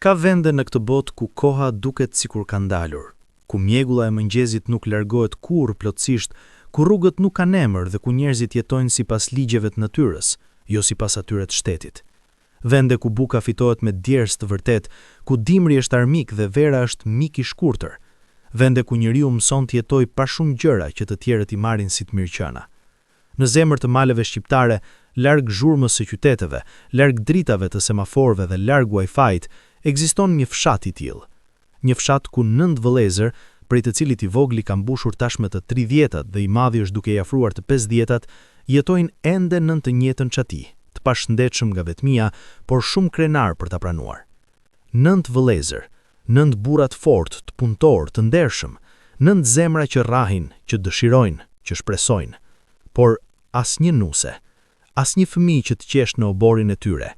Ka vende në këtë botë ku koha duket sikur ka ndalur, ku mjegulla e mëngjesit nuk largohet kurrë plotësisht, ku rrugët nuk kanë emër dhe ku njerëzit jetojnë sipas ligjeve të natyrës, jo sipas atyre të shtetit. Vende ku buka fitohet me djersë të vërtet, ku dimri është armik dhe vera është mik i shkurtër. Vende ku njeriu mëson të jetojë pa shumë gjëra që të tjerët i marrin si të mirëqëna. Në zemër të maleve shqiptare, larg zhurmës së qyteteve, larg dritave të semaforëve dhe larg Wi-Fi-t, ekziston një fshat i tillë. Një fshat ku 9 vëllezër, prej të cilit i vogli ka mbushur tashmë të 30-tat dhe i madhi është duke i afruar të 50-tat, jetojnë ende nën të njëjtën çati, të pashëndetshëm nga vetmia, por shumë krenar për ta pranuar. 9 vëllezër, 9 burra të fortë, të punëtor, të ndershëm, 9 zemra që rrahin, që dëshirojnë, që shpresojnë, por asnjë nuse, asnjë fëmijë që të qesh në oborin e tyre,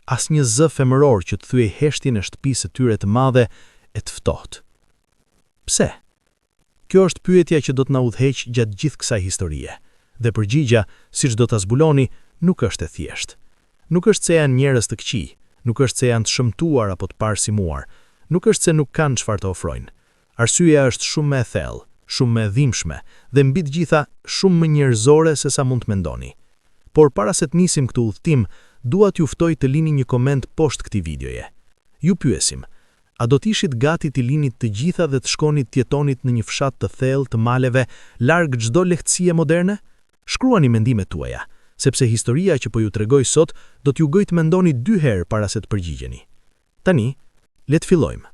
asnjë zë femëror që të thyej heshtjen e shtëpisë së tyre të madhe e të ftohtë. Pse? Kjo është pyetja që do të na udhëheq gjatë gjithë kësaj historie, dhe përgjigja, siç do ta zbuloni, nuk është e thjeshtë. Nuk është se janë njerëz të këqij, nuk është se janë të shëmtuar apo të parsimuar, nuk është se nuk kanë çfarë të ofrojnë. Arsyeja është shumë më e thellë, shumë më e dhimbshme dhe mbi të gjitha shumë më njerëzore se sa mund të mendoni. Por para se të nisim këtë udhëtim, dua t'ju ftoj të lini një koment poshtë këtij videoje. Ju pyesim, a do t'ishit gati t'i linit të gjitha dhe të shkonit t'jetonit në një fshat të thellë të maleve, larg çdo lehtësie moderne? Shkruani mendimet tuaja, sepse historia që po ju tregoj sot do t'ju gojë të mendoni 2 herë para se të përgjigjeni. Tani, le të fillojmë.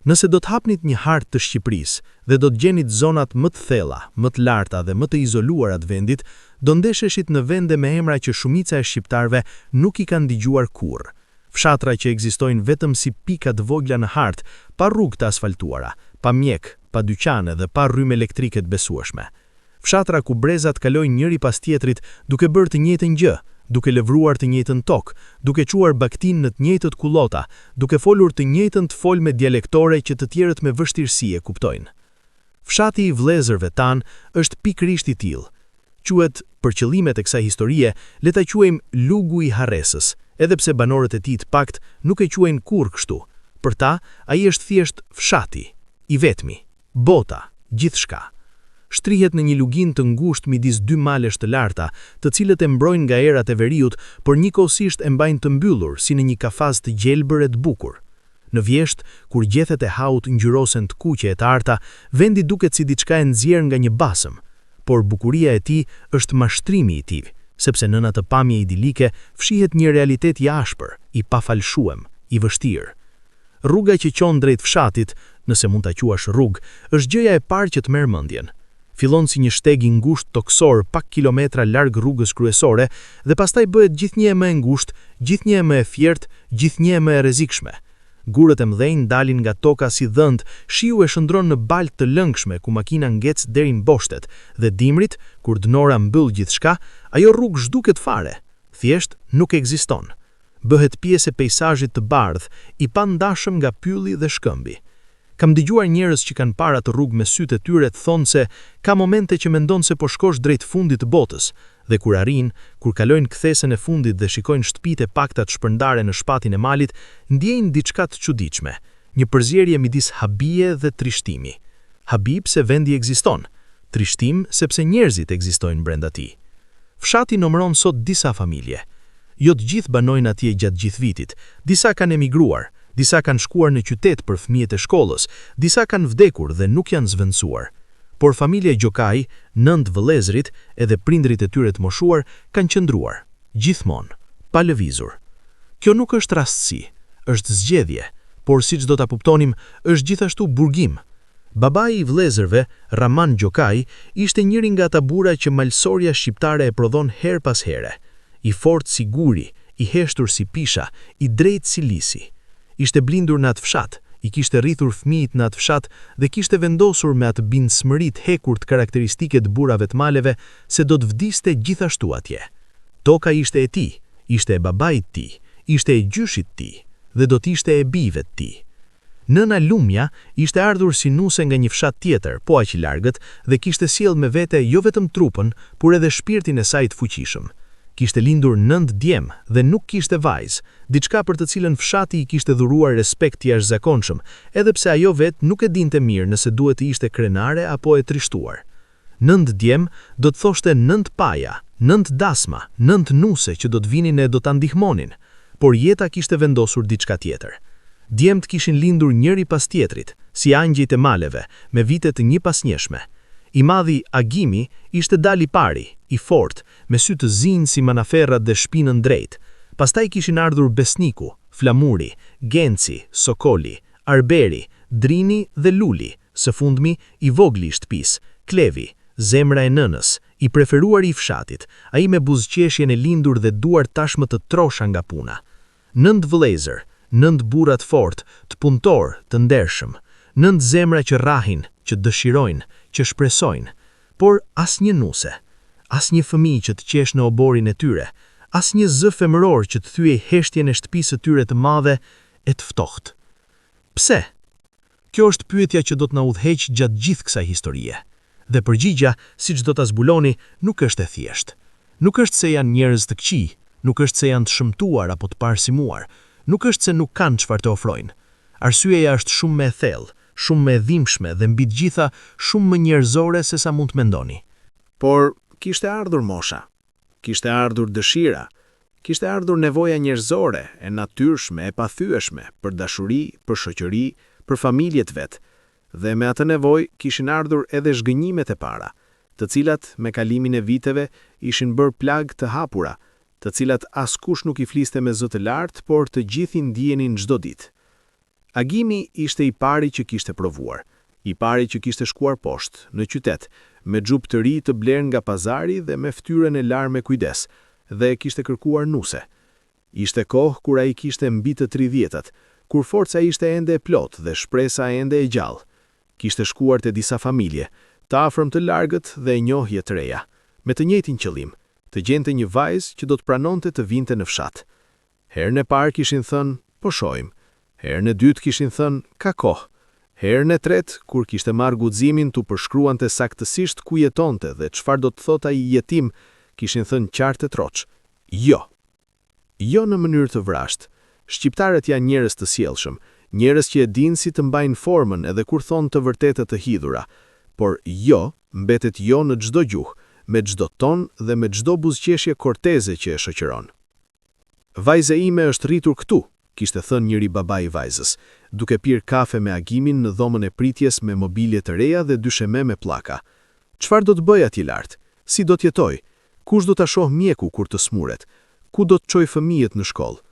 Nëse do të hapnit një hartë të Shqipërisë dhe do të gjenit zonat më të thella, më të larta dhe më të izoluara të vendit, do ndesheshit në vende me emra që shumica e shqiptarëve nuk i kanë dëgjuar kurrë. Fshatra që ekzistojnë vetëm si pika të vogla në hartë, pa rrugë të asfaltuara, pa mjek, pa dyqane dhe pa rrymë elektrike të besueshme. Fshatra ku brezat kalojnë njëri pas tjetrit duke bërë të njëjtën gjë, duke lëvruar të njëjtën tokë, duke quar baktin në të njëjtët kullota, duke folur të njëjtën të folme dialektore që të tjerët me vështirësi e kuptojnë. Fshati i vëllezërve tan është pikërisht i tillë. Quhet, për qëllimet e kësaj historie, le ta quajmë lugu i Harresës, edhe pse banorët e tij të pakt nuk e quajnë kurrë kështu. Për ta, ai është thjesht fshati, i vetmi, bota, gjithçka. Shtrihet në një lugin të ngushtë midis 2 malesh të larta, të cilët e mbrojnë nga erat e veriut, por njëkohësisht e mbajnë të mbyllur si në një kafaz të gjelbër e të bukur. Në vjesht, kur gjethet e haut ngjyrosen të kuqe e të arta, vendi duket si diçka e nxjerrë nga një basëm, por bukuria e tij është mashtrimi i tij, sepse nën atë pamje idilike fshihet një realitet i ashpër, i pafalshuar, i vështirë. Rruga që qon drejt fshatit, nëse mund ta quash rrugë, është gjëja e parë që të merr mendjen. Fillon si një shteg i ngushtë toksor pak kilometra larg rrugës kryesore dhe pastaj bëhet gjithnjë më e ngushtë, gjithnjë më e thjertë, gjithnjë më e rrezikshme. Gurët e mëdhenj dalin nga toka si dhënd, shiu e shndron në baltë të lëngshme ku makina ngec deri në boshtet dhe dimrit, kur dënora mbyll gjithçka, ajo rrugë zhduket fare, thjesht nuk ekziston. Bëhet pjesë e peizazhit të bardhë, i pandashëm nga pylli dhe shkëmbi. Kam dëgjuar njerëz që kanë parë atë rrugë me sytë e tyre të thonë se ka momente që mendon se po shkosh drejt fundit të botës, dhe kur arrin, kur kalojnë kthesën e fundit dhe shikojnë shtëpitë e pakta të shpërndare në shpatin e malit, ndjejnë diçka të çuditshme, një përzierje midis habie dhe trishtimi. Habib se vendi ekziston, trishtim sepse njerëzit ekzistojnë brenda tij. Fshati numëron sot disa familje. Jo të gjithë banojnë atje gjatë gjithë vitit, disa kanë emigruar. Disa kanë shkuar në qytet për fëmijët e shkollës, disa kanë vdekur dhe nuk janë zvendësuar. Por familja Gjokaj, 9 vëllezërit, edhe prindrit e tyre të moshuar, kanë qëndruar, gjithmonë, pa lëvizur. Kjo nuk është rastësi, është zgjedhje, por siç do ta kuptonim, është gjithashtu burgim. Babai i vëllezërve, Raman Gjokaj, ishte njëri nga ata burra që malsoria shqiptare e prodhon her pas here. I fortë si guri, i heshtur si pisha, i drejtë si lisi. Ishte blindur në atë fshat, i kishte rrithur fëmijët në atë fshat dhe kishte vendosur me atë bindësmërit hekur të karakteristike të burrave të maleve se do të vdiste gjithashtu atje. Toka ishte e tij, ishte e babait të tij, ishte e gjyshit të tij dhe do të ishte e bijve të tij. Nëna Lumja ishte ardhur si nuse nga një fshat tjetër, po aq i largët, dhe kishte sjell me vete jo vetëm trupën, por edhe shpirtin e saj të fuqishëm. Kishte lindur 9 djem dhe nuk kishte vajzë, diçka për të cilën fshati i kishte dhuruar respekt jashtëzakonshëm, edhe pse ajo vetë nuk e dinte mirë nëse duhet të ishte krenare apo e trishtuar. 9 djem do të thoshte 9 paja, 9 dasma, 9 nuse që do të vinin e do ta ndihmonin, por jeta kishte vendosur diçka tjetër. Djemt kishin lindur njëri pas tjetrit, si angjëjt e maleve, me vite të njëpasnjeshme. I madhi Agimi ishte dal i pari, i fort, me sy të zinj si manaferrat dhe shpinën drejt. Pastaj kishin ardhur Besniku, Flamuri, Genci, Sokoli, Arberi, Drini dhe Luli, së fundmi i vogli i shtëpis, Klevi, zemra e nënës, i preferuar i fshatit, ai me buzëqeshjen e lindur dhe duar tashmë të trosha nga puna. 9 vëllezër, 9 burrat fort, të punëtor, të ndershëm, 9 zemra që rrahin, që dëshirojnë, që shpresojnë, por asnjë nuse, asnjë fëmijë që të qesh në oborin e tyre, asnjë zë femëror që të thyej heshtjen e shtëpisë së tyre të madhe e të ftohtë. Pse? Kjo është pyetja që do të na udhëheq gjatë gjithë kësaj historie. Dhe përgjigja, siç do ta zbuloni, nuk është e thjeshtë. Nuk është se janë njerëz të këqij, nuk është se janë të shëmtuar apo të parsimuar, nuk është se nuk kanë çfarë të ofrojnë. Arsyeja është shumë më e thellë, shumë më e dhimbshme dhe mbi të gjitha shumë më njerëzore se sa mund të mendoni. Por kishte ardhur mosha, kishte ardhur dëshira, kishte ardhur nevoja njerëzore, e natyrshme, e pathyeshme, për dashuri, për shoqëri, për familjet vet. Dhe me atë nevojë kishin ardhur edhe zhgënjimet e para, të cilat me kalimin e viteve ishin bërë plag të hapura, të cilat askush nuk i fliste me zë të lartë, por të gjithë i ndjenin çdo ditë. Agimi ishte i pari që kishte provuar, i pari që kishte shkuar poshtë, në qytet, me xhup të ri të bler nga pazari dhe me fytyrën e larë me kujdes, dhe kishte kërkuar nuse. Ishte kohë kur ai kishte mbi të 30-tat, kur forca ishte ende e plot dhe shpresa ende e gjallë. Kishte shkuar te disa familje, të afërm të largët dhe njohje të reja, me të njëjtin qëllim, të gjente një vajzë që do të pranonte të vinte në fshat. Herën e parë kishin thënë, po shohim. Herën e dytë kishin thënë, ka kohë. Herën e tretë, kur kishte marrë guximin tu përshkruante saktësisht ku jetonte dhe çfarë do të thotë ai jetim, kishin thënë qartë e troç. Jo. Jo në mënyrë të vrashtë. Shqiptarët janë njerëz të sjellshëm, njerëz që e dinë si të mbajnë formën edhe kur thonë të vërtetë të hidhura. Por jo mbetet jo në çdo gjuhë, me çdo ton dhe me çdo buzëqeshje korteze që e shoqëron. Vajza ime është rritur këtu, kishte thënë njëri baba i vajzës, duke pirë kafe me Agimin në dhomën e pritjes me mobilje të reja dhe dysheme me pllaka. Çfarë do të bëj atje lart? Si do të jetoj? Kush do ta shoh mjeku kur të smuret? Ku do të çoj fëmijët në shkollë?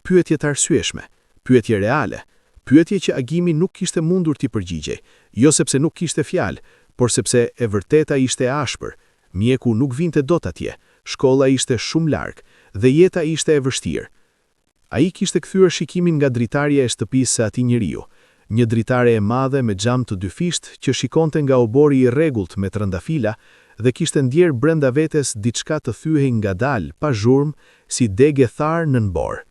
Pyetje të arsyeshme, pyetje reale, pyetje që Agimi nuk kishte mundur t'i përgjigjej, jo sepse nuk kishte fjalë, por sepse e vërteta ishte e ashpër. Mjeku nuk vinte dot atje, shkolla ishte shumë larg dhe jeta ishte e vështirë. Ai kishte kthyer shikimin nga dritarja e shtëpisë së atij njeriu, një dritare e madhe me xham të dyfisht që shikonte nga obori i rregullt me trëndafila dhe kishte ndjer brenda vetes diçka të thyehej ngadalë, pa zhurmë, si degë tharë nën borë.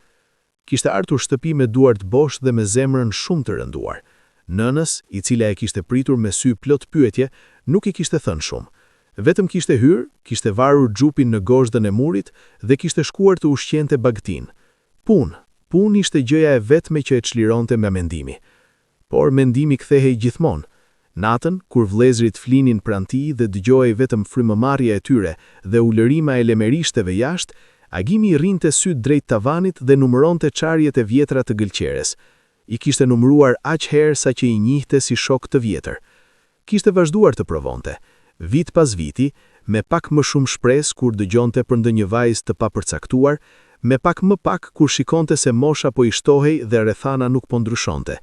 Kishte ardhur shtëpi me duart bosh dhe me zemrën shumë të rënduar. Nënës, i cila e kishte pritur me sy plot pyetje, nuk i kishte thënë shumë. Vetëm kishte hyrë, kishte varur xhupin në gozhdën e murit dhe kishte shkuar të ushqente bagtin. Punë ishte gjëja e vetme që e çlironte me mendimi. Por mendimi kthehej gjithmonë. Natën, kur vëllezërit flinin pranë tij dhe dëgjohej vetëm frymëmarrja e tyre dhe ulërima e lemerishteve jashtë, Agimi rrinte sy drejt tavanit dhe numëronte çarjet e vjetra të gëlqeres. I kishte numëruar aq herë sa që i njihte si shok të vjetër. Kishte vazhduar të provonte, vit pas viti, me pak më shumë shpresë kur dëgjonte për ndonjë vajzë të papërcaktuar, me pak më pak kur shikonte se mosha po i shtohej dhe rrethana nuk po ndryshonte.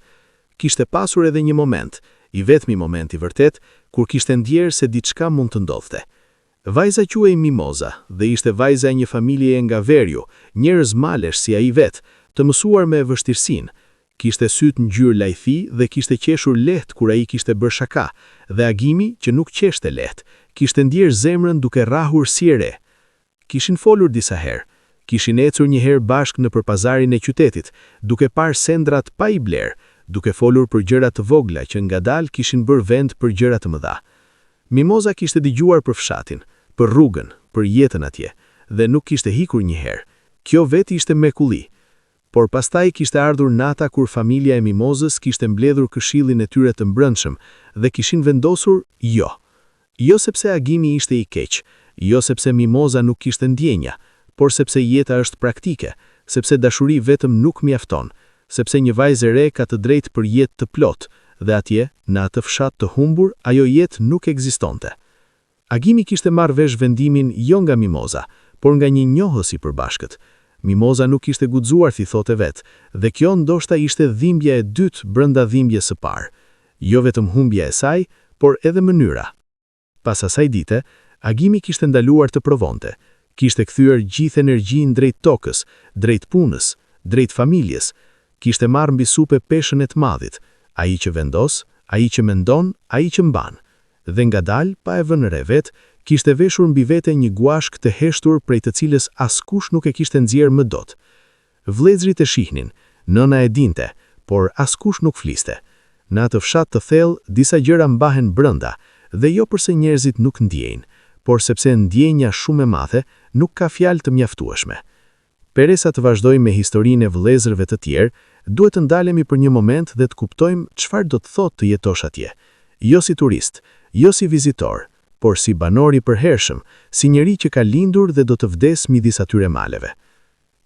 Kishte pasur edhe një moment, i vetmi moment i vërtet, kur kishte ndjerë se diçka mund të ndodhte. Vajza quhej Mimoza dhe ishte vajza e një familjeje nga Verju, njerëz malesh si ai vet, të mësuar me vështirësinë. Kishte syt ngjyrë lajthi dhe kishte qeshur lehtë kur ai kishte bërë shaka, dhe Agimi, që nuk qeshte lehtë, kishte ndjerë zemrën duke rrahur si e re. Kishin folur disa herë. Kishin ecur një herë bashkë nëpër pazarin e qytetit, duke parë sendrat pa i bler, duke folur për gjëra të vogla që ngadalë kishin bërë vend për gjëra të mëdha. Mimoza kishte dëgjuar për fshatin, për rrugën, për jetën atje, dhe nuk kishte hikur njëherë. Kjo vetë ishte mrekulli. Por pastaj kishte ardhur nata kur familja e Mimozës kishte mbledhur këshillin e tyre të mbrëmshëm dhe kishin vendosur jo. Jo sepse agimi ishte i keq, jo sepse Mimoza nuk kishte ndjenja, por sepse jeta është praktike, sepse dashuri vetëm nuk mjafton, sepse një vajzë e re ka të drejtë për jetë të plotë, dhe atje, në atë fshat të humbur, ajo jetë nuk ekzistonte. Agimi kishte marrë vesh vendimin jo nga Mimoza, por nga një njohës i përbashkët. Mimoza nuk ishte guxuar thi thote vetë, dhe kjo ndoshta ishte dhimbja e dytë brenda dhimbjes së parë. Jo vetëm humbja e saj, por edhe mënyra. Pas asaj dite, agimi kishte ndaluar të provonte. Kishte kthyer gjithë energjinë drejt tokës, drejt punës, drejt familjes. Kishte marrë mbi supe peshën e të madhit, ai që vendos, ai që mendon, ai që mban. Dhe ngadalë, pa e vënë re vetë, kishte veshur mbi vete një guashk të heshtur prej të cilës askush nuk e kishte nxjerrë më dot. Vëllezërit e shihnin, nëna e dinte, por askush nuk fliste. Në atë fshat të thellë, disa gjëra mbahen brenda, dhe jo përse njerëzit nuk ndjejnë, por sepse ndjenja shumë e madhe nuk ka fjalë të mjaftueshme. Peresa të vazhdojmë me historinë e vëllezërve të tjerë, duhet të ndalemi për një moment dhe të kuptojmë çfarë do të thotë të jetosh atje. Jo si turist, jo si vizitor, por si banor i përhershëm, si njeri që ka lindur dhe do të vdes midis atyre maleve.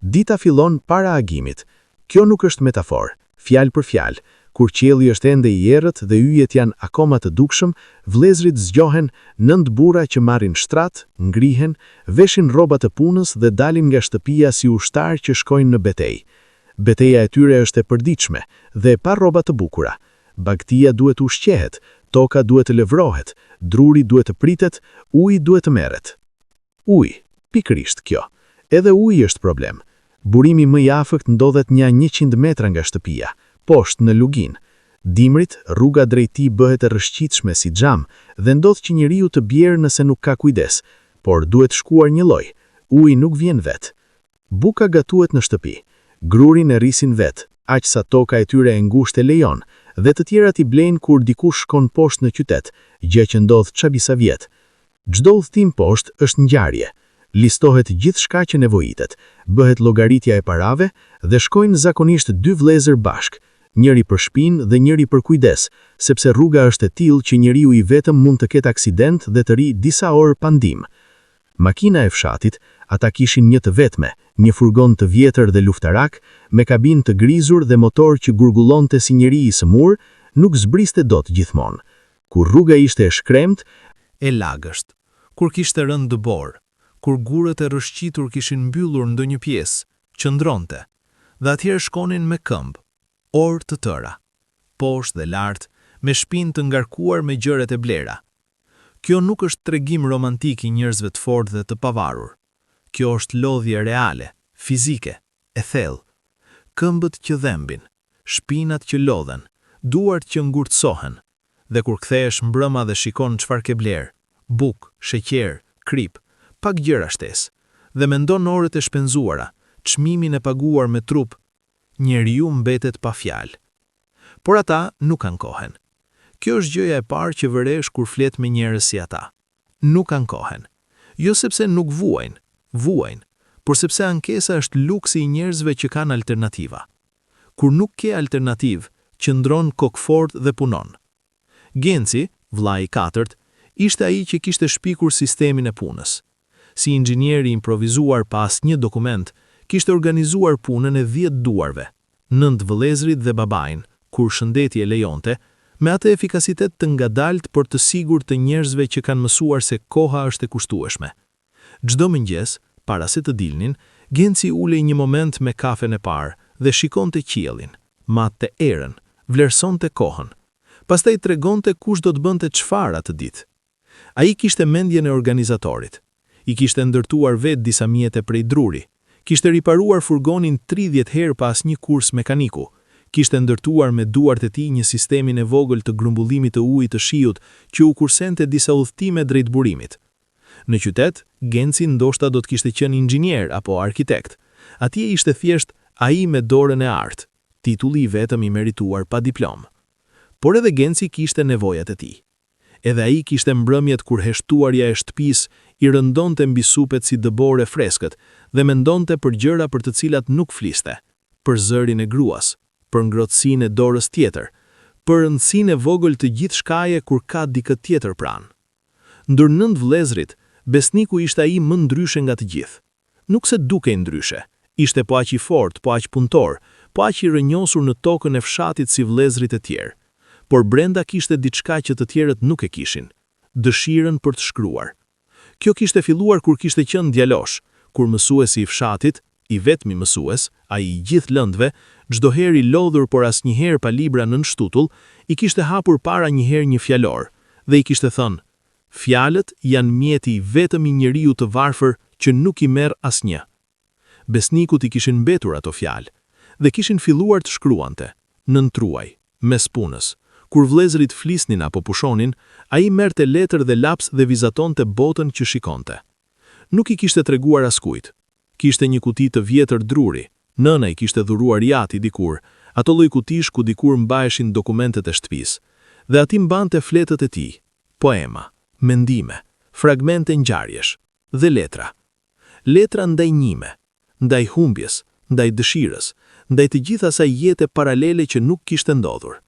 Dita fillon para agimit. Kjo nuk është metafor, fjalë për fjalë. Kur qielli është ende i errët dhe yjet janë akoma të dukshëm, vëllezërit zgjohen, 9 burra që marrin shtrat, ngrihen, veshin rrobat e punës dhe dalin nga shtëpia si ushtar që shkojnë në betejë. Beteja e tyre është e përditshme dhe pa rroba të bukura. Bagtia duhet të ushqehet, toka duhet të lëvrohet, druri duhet të pritet, uji duhet të merret. Uji, pikërisht kjo. Edhe uji është problem. Burimi më i afërt ndodhet një 100 metra nga shtëpia, poshtë në lugin. Dimrit, rruga drejt tij bëhet e rrëshqitshme si xham dhe ndodh që njeriu të bjerë nëse nuk ka kujdes, por duhet shkuar një lloj. Uji nuk vjen vet. Buka gatuhet në shtëpi. Grurin e rrisin vet, aq sa toka e tyre e ngushtë e lejon, dhe të tjerat i blejnë kur dikush shkon poshtë në qytet, gjë që ndodh çabisa vjet. Çdo udhtim poshtë është ngjarje. Listohet gjithçka që nevojitet, bëhet llogaritja e parave dhe shkojnë zakonisht 2 vëllezër bashk, njëri për shpinë dhe njëri për kujdes, sepse rruga është e tillë që njeriu i vetëm mund të ketë aksident dhe të ri disa orë pa ndihmë. Makina e fshatit, ata kishin një të vetme, një furgon të vjetër dhe luftarak, me kabinë të grizur dhe motor që gurgullonte si njeri i sëmur, nuk zbriste dot gjithmonë. Kur rruga ishte e shkremt, e lagësht, kur kishte rënë dëbor, kur gurët e rrëshqitur kishin mbyllur ndonjë pjesë, qëndronte, dhe atëherë shkonin me këmbë, orë të tëra, poshtë dhe lart, me shpinë të ngarkuar me gjërat e blera. Kjo nuk është tregim romantik i njerëzve të fortë dhe të pavarur. Kjo është lodhje reale, fizike, e thellë. Këmbët që dhembin, shpinat që lodhen, duart që ngurtësohen, dhe kur kthehesh mbrëma dhe shikon çfarë ke bler, bukë, sheqer, krip, pak gjëra shtesë, dhe mendon orët e shpenzuara, çmimin e paguar me trup, njeriu mbetet pa fjalë. Por ata nuk ankohen. Kjo është gjëja e parë që vëresh kur flet me njerëz si ata. Nuk ankohen. Jo sepse nuk vuajnë, por sepse ankesa është luksi i njerëzve që kanë alternativa. Kur nuk ke alternativë, qëndron kokfort dhe punon. Genci, vllai i katërt, ishte ai që kishte shpikur sistemin e punës. Si inxhinier i improvizuar pa asnjë dokument, kishte organizuar punën e 10 duarve, 9 vëllezërit dhe babain, kur shëndeti e lejonte, me atë efikasitet të ngadalt por të sigurt të njerëzve që kanë mësuar se koha është e kushtueshme. Çdo mëngjes, para se të dilnin, Genci ulej një moment me kafen e parë dhe shikonte qiellin, matte erën, vlerësonte kohën. Pastaj tregonte kush do të bënte çfarë atë ditë. Ai kishte mendjen e organizatorit. I kishte ndërtuar vetë disa mjete prej druri. Kishte riparuar furgonin 30 herë pas një kurs mekaniku. Kishte ndërtuar me duart e tij një sistemin e vogël të grumbullimit të ujit të shiut që u kursente disa udhëtime drejt burimit. Në qytet, Genci ndoshta do të kishte qenë inxhinier apo arkitekt. Atje ishte thjesht ai me dorën e artë, titulli i vetëm i merituar pa diplomë. Por edhe Genci kishte nevojat e tij. Edhe ai kishte mbrëmjet kur heshtuarja e shtëpisë i rëndonte mbi supet si dëbore freskët dhe mendonte për gjëra për të cilat nuk fliste, për zërin e gruas, për ngrohtësinë e dorës tjetër, për rëndësinë e vogël të gjithë shkaje kur ka dikë tjetër pranë. Ndër 9 vëllezrit, besniku ishte ai më ndryshe nga të gjithë. Nuk se dukej ndryshe, ishte po aq i fortë, po aq punëtor, po aq i rrënjosur në tokën e fshatit si vëllezrit e tjerë. Por brenda kishte diçka që të tjerët nuk e kishin, dëshirën për të shkruar. Kjo kishte filluar kur kishte qenë djalosh, kur mësuesi i fshatit, i vetmi mësues, ai i gjithë lëndëve, çdo herë i lodhur por asnjëherë pa libra nën shtutull, i kishte hapur para një herë një fjalor dhe i kishte thënë: "Fjalët janë mjeti i vetëm i njeriu të varfër që nuk i merr asnjë." Besnikut i kishin mbetur ato fjalë dhe kishin filluar të shkruante, nën truaj, mes punës. Kur vëllezërit flisnin apo pushonin, ai merrte letër dhe laps dhe vizatonte botën që shikonte. Nuk i kishte treguar askujt. Kishte një kuti të vjetër druri. Nëna i kishte dhuruar jati dikur, ato lloj kutish ku dikur mbaheshin dokumentet e shtëpisë. Dhe aty mbante fletët e tij, poema, mendime, fragmente ngjarjesh dhe letra. Letra ndaj njime, ndaj humbjes, ndaj dëshirës, ndaj të gjitha asaj jete paralele që nuk kishte ndodhur.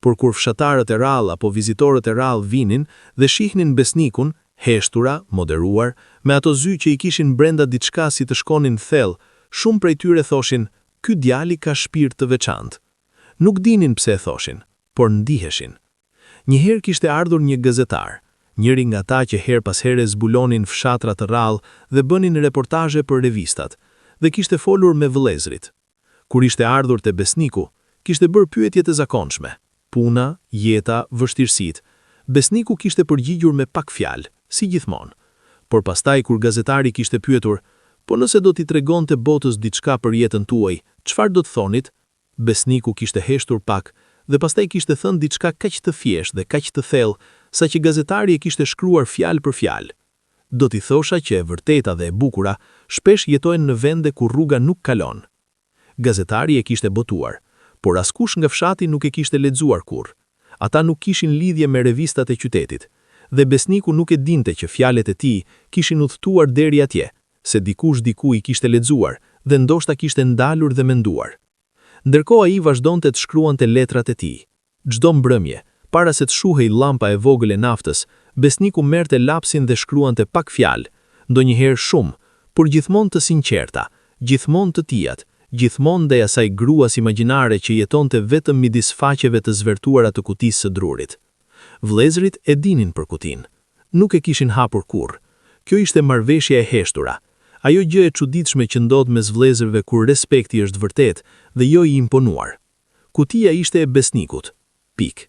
Por kur fshatarët e rrallë apo vizitorët e rrallë vinin dhe shihnin besnikun, heshtura, moderuar, me ato zy që i kishin brenda diçka si të shkonin thellë, shumë prej tyre thoshin: "Ky djali ka shpirt të veçantë." Nuk dinin pse e thoshin, por ndiheshin. Njëherë kishte ardhur një gazetar, njëri nga ata që her pas here zbulonin fshatra të rrallë dhe bënin reportazhe për revistat, dhe kishte folur me vëllezrit. Kur ishte ardhur te besniku, kishte bërë pyetje të zakonshme: puna, jeta, vështirësitë. Besniku kishte përgjigjur me pak fjalë, si gjithmonë. Por pastaj kur gazetari kishte pyetur: "Po nëse do t'i tregonte botës diçka për jetën tuaj, çfarë do të thonit?" Besniku kishte heshtur pak dhe pastaj kishte thënë diçka kaq të thjeshtë dhe kaq të thellë, saqë gazetari e kishte shkruar fjalë për fjalë. "Do t'i thosha që e vërteta dhe e bukura shpesh jetojnë në vende ku rruga nuk kalon." Gazetari e kishte botuar, por askush nga fshati nuk e kishte lexuar kurrë. Ata nuk kishin lidhje me revistat e qytetit, dhe besniku nuk e dinte që fjalët e tij kishin udhëtuar deri atje, se dikush diku i kishte lexuar dhe ndoshta kishte ndalur dhe menduar. Ndërkohë ai vazhdonte të shkruante letrat e tij. Çdo mbrëmje, para se të shuhej llampa e vogël e naftës, besniku merrte lapsin dhe shkruante pak fjalë, ndonjëherë shumë, por gjithmonë të sinqerta, gjithmonë të tijat, gjithmonë ndaj asaj gruas imagjinare që jetonte vetëm midis faqeve të zvertuara të kutisë së drurit. Vëllezërit e dinin për kutinë. Nuk e kishin hapur kurrë. Kjo ishte marrëveshja e heshtura. Ajo gjë e çuditshme që ndodh mes vëllezërve kur respekti është vërtet dhe jo i imponuar. Kutia ishte e besnikut. Pik.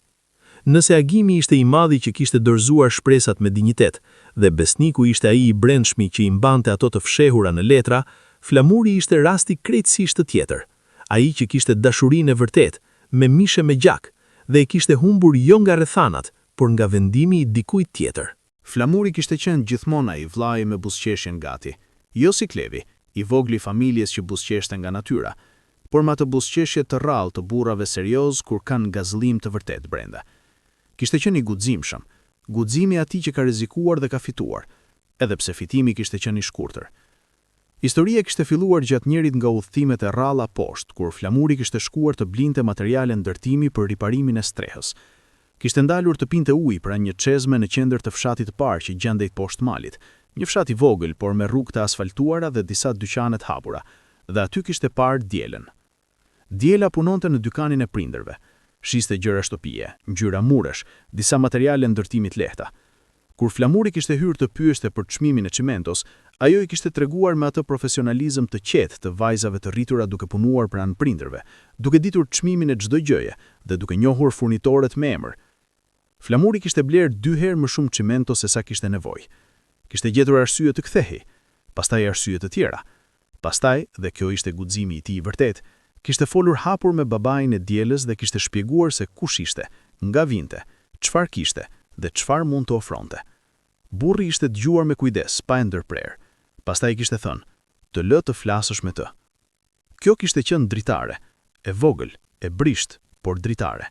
Nëse agimi ishte i madhi që kishte dorëzuar shpresat me dinjitet dhe besniku ishte ai i brendshmi që i mbante ato të fshehura në letra, flamuri ishte rasti krejtësisht të tjetër. Ai që kishte dashurinë e vërtet, me mishe me gjak, dhe e kishte humbur jo nga rrethanat, por nga vendimi i dikujt tjetër. Flamuri kishte qenë gjithmonë ai vllai me buzëqeshjen gati, jo si Klevi, i vogli familjes që buzëqeshte nga natyra, por me atë buzëqeshje të rrallë të burrave serioz kur kanë gazëllim të vërtet brenda. Kishte qenë i guximshëm, guximi i atij që ka rrezikuar dhe ka fituar, edhe pse fitimi kishte qenë i shkurtër. Historia kishte filluar gjatë njërit nga udhëtimet e rralla poshtë, kur Flamuri kishte shkuar të blinte materiale ndërtimi për riparimin e strehës. Kishte ndalur të pinte ujë pranë një çezme në qendër të fshatit të parë që gjendej poshtë malit, një fshat i vogël por me rrugë të asfaltuara dhe disa dyqane të hapura, dhe aty kishte parë dielën. Diela punonte në dykanin e prindërve, shiste gjëra shtëpie, ngjyra muresh, disa materiale ndërtimi të lehta. Kur Flamuri kishte hyrë të pyeste për çmimin e çimentos, ajo i kishte treguar me atë profesionalizëm të qetë të vajzave të rritura duke punuar pranë prindërve, duke ditur çmimin e çdo gjëje dhe duke njohur furnitorët me emër. Flamuri kishte blerë 2 herë më shumë çimento se sa kishte nevojë. Kishte gjetur arsye të kthehej, pastaj arsye të tjera. Pastaj, dhe kjo ishte guximi i tij i vërtet, kishte folur hapur me babain e dielës dhe kishte shpjeguar se kush ishte, nga vinte, çfarë kishte dhe çfarë mund të ofronte. Burri ishte dëgjuar me kujdes, pa e ndërprer. Pastaj kishte thënë: "Të lë të flasësh me të." Kjo kishte qenë dritare, e vogël, e brisht, por dritare.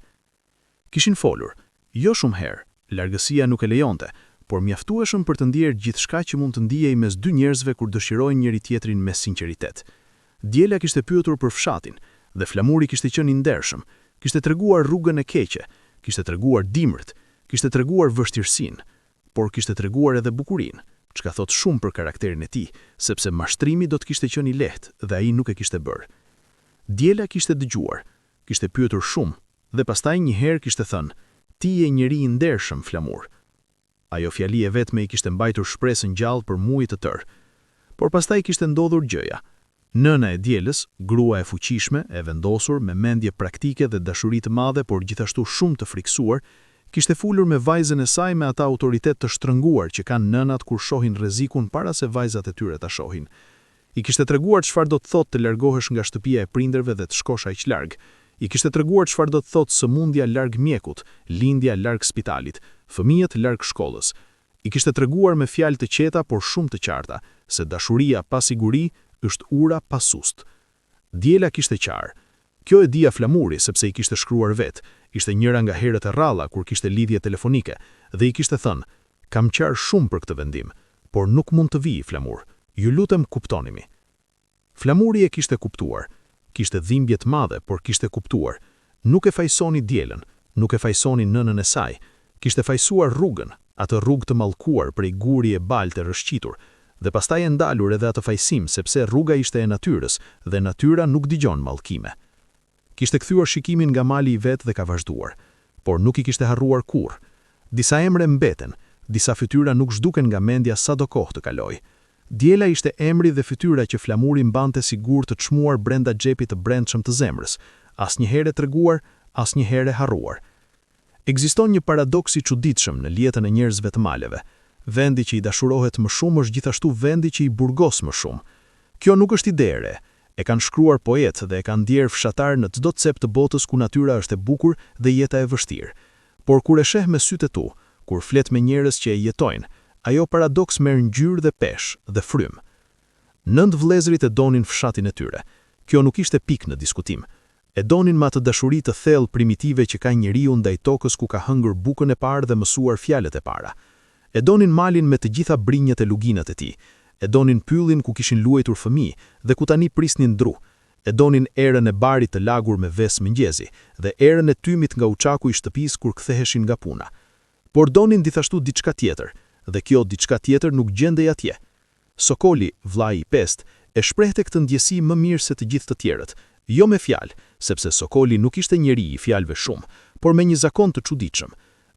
Kishin folur, jo shumë herë, Largësia nuk e lejonte, por mjaftueshëm për të ndier gjithçka që mund të ndiej mes dy njerëzve kur dëshirojnë njëri tjetrin me sinqeritet. Diela kishte pyetur për fshatin, dhe Flamuri kishte qenë i ndershëm, kishte treguar rrugën e keqe, kishte treguar dimrit, kishte treguar vështirësinë, por kishte treguar edhe bukurinë, çka thot shumë për karakterin e tij, sepse mashtrimi do të kishte qenë i lehtë dhe ai nuk e kishte bërë. Diela kishte dëgjuar, kishte pyetur shumë dhe pastaj një herë kishte thënë: "Ti je njeri i ndershëm, Flamur." Ajo fjali e vetme i kishte mbajtur shpresën gjallë për muaj të tërë. Por pastaj kishte ndodhur gjëja. Nëna e dielës, grua e fuqishme, e vendosur, me mendje praktike dhe dashuri të madhe, por gjithashtu shumë të friksuar, kishte fulur me vajzën e saj me ata autoritet të shtrënguar që kanë nënat kur shohin rrezikun para se vajzat e tyre ta shohin. I kishte treguar çfarë do të thotë të largohesh nga shtëpia e prindërve dhe të shkosh aq larg. I kishte treguar çfarë do të thotë sëmundja larg mjekut, lindja larg spitalit, fëmijët larg shkollës. I kishte treguar me fjalë të qeta por shumë të qarta se dashuria pa siguri është ura pa sust. Diela kishte qarë. Kjo e dia Flamuri sepse i kishte shkruar vet. Ishte njëra nga herët e rralla kur kishte lidhje telefonike dhe i kishte thënë: "Kam qarë shumë për këtë vendim, por nuk mund të vi, Flamur. Ju lutem kuptonimi." Flamuri e kishte kuptuar. Kishte dhimbje të madhe, por kishte kuptuar. Nuk e fajsoni dielën, nuk e fajsoni nënën e saj. Kishte fajsuar rrugën, atë rrugë të mallkuar prej guri e baltë rrëshqitur, dhe pastaj e ndalur edhe atë fajsim sepse rruga ishte e natyrës dhe natyra nuk dëgjon mallkime. Kishte kthyer shikimin nga mali i vet dhe ka vazhduar, por nuk i kishte harruar kurrë. Disa emre mbeten, disa fytyra nuk zhduken nga mendja sado kohë të kaloj. Diela ishte emri dhe fytyra që Flamuri mbante sigurt të çmuar brenda xhepit të brendshëm të zemrës, asnjëherë treguar, asnjëherë harruar. Ekziston një paradoks i çuditshëm në jetën e njerëzve të maleve. Vendi që i dashurohet më shumë është gjithashtu vendi që i burgos më shumë. Kjo nuk është ide e re. E kanë shkruar poetë dhe e kanë ndjerë fshatar në çdo cep të botës ku natyra është e bukur dhe jeta e vështirë. Por kur e sheh me sytë e tu, kur flet me njerëz që e jetojnë, ajo paradoks merr ngjyrë dhe peshë dhe frym. 9 vëllezërit e donin fshatin e tyre. Kjo nuk ishte pikë në diskutim. E donin me atë dashuri të thellë primitive që ka njeriu ndaj tokës ku ka hëngur bukën e parë dhe mësuar fjalët e para. E donin malin me të gjitha brinjët e luginat e tij. E donin pyllin ku kishin luajtur fëmijë dhe ku tani prisnin dru. E donin erën e barit të lagur me ves mëngjesi dhe erën e tymit nga uçaku i shtëpisë kur ktheheshin nga puna. Por donin gjithashtu diçka tjetër, dhe kjo diçka tjetër nuk gjendej atje. Sokoli, vllai i pestë, e shprehte këtë ndjesi më mirë se të gjithë të tjerët, jo me fjalë, sepse Sokoli nuk ishte njeri i fjalëve shumë, por me një zakon të çuditshëm.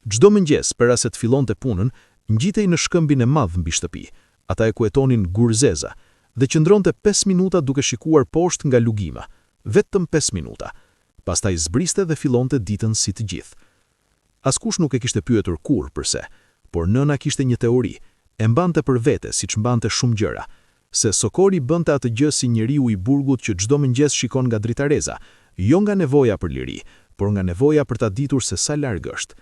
Çdo mëngjes para se të fillonte punën, ngjitej në shkëmbin e madh mbi shtëpi. Ata e kuetonin Gurzeza, dhe qëndronte 5 minuta duke shikuar poshtë nga lugima, vetëm 5 minuta. Pastaj zbriste dhe fillonte ditën si të gjithë. Askush nuk e kishte pyetur kurrë pse, por nëna kishte një teori, e mbante për vete siç mbante shumë gjëra, se Sokoli bënte atë gjë si njeriu i burgut që çdo mëngjes shikon nga dritareza, jo nga nevoja për liri, por nga nevoja për ta ditur se sa larg është.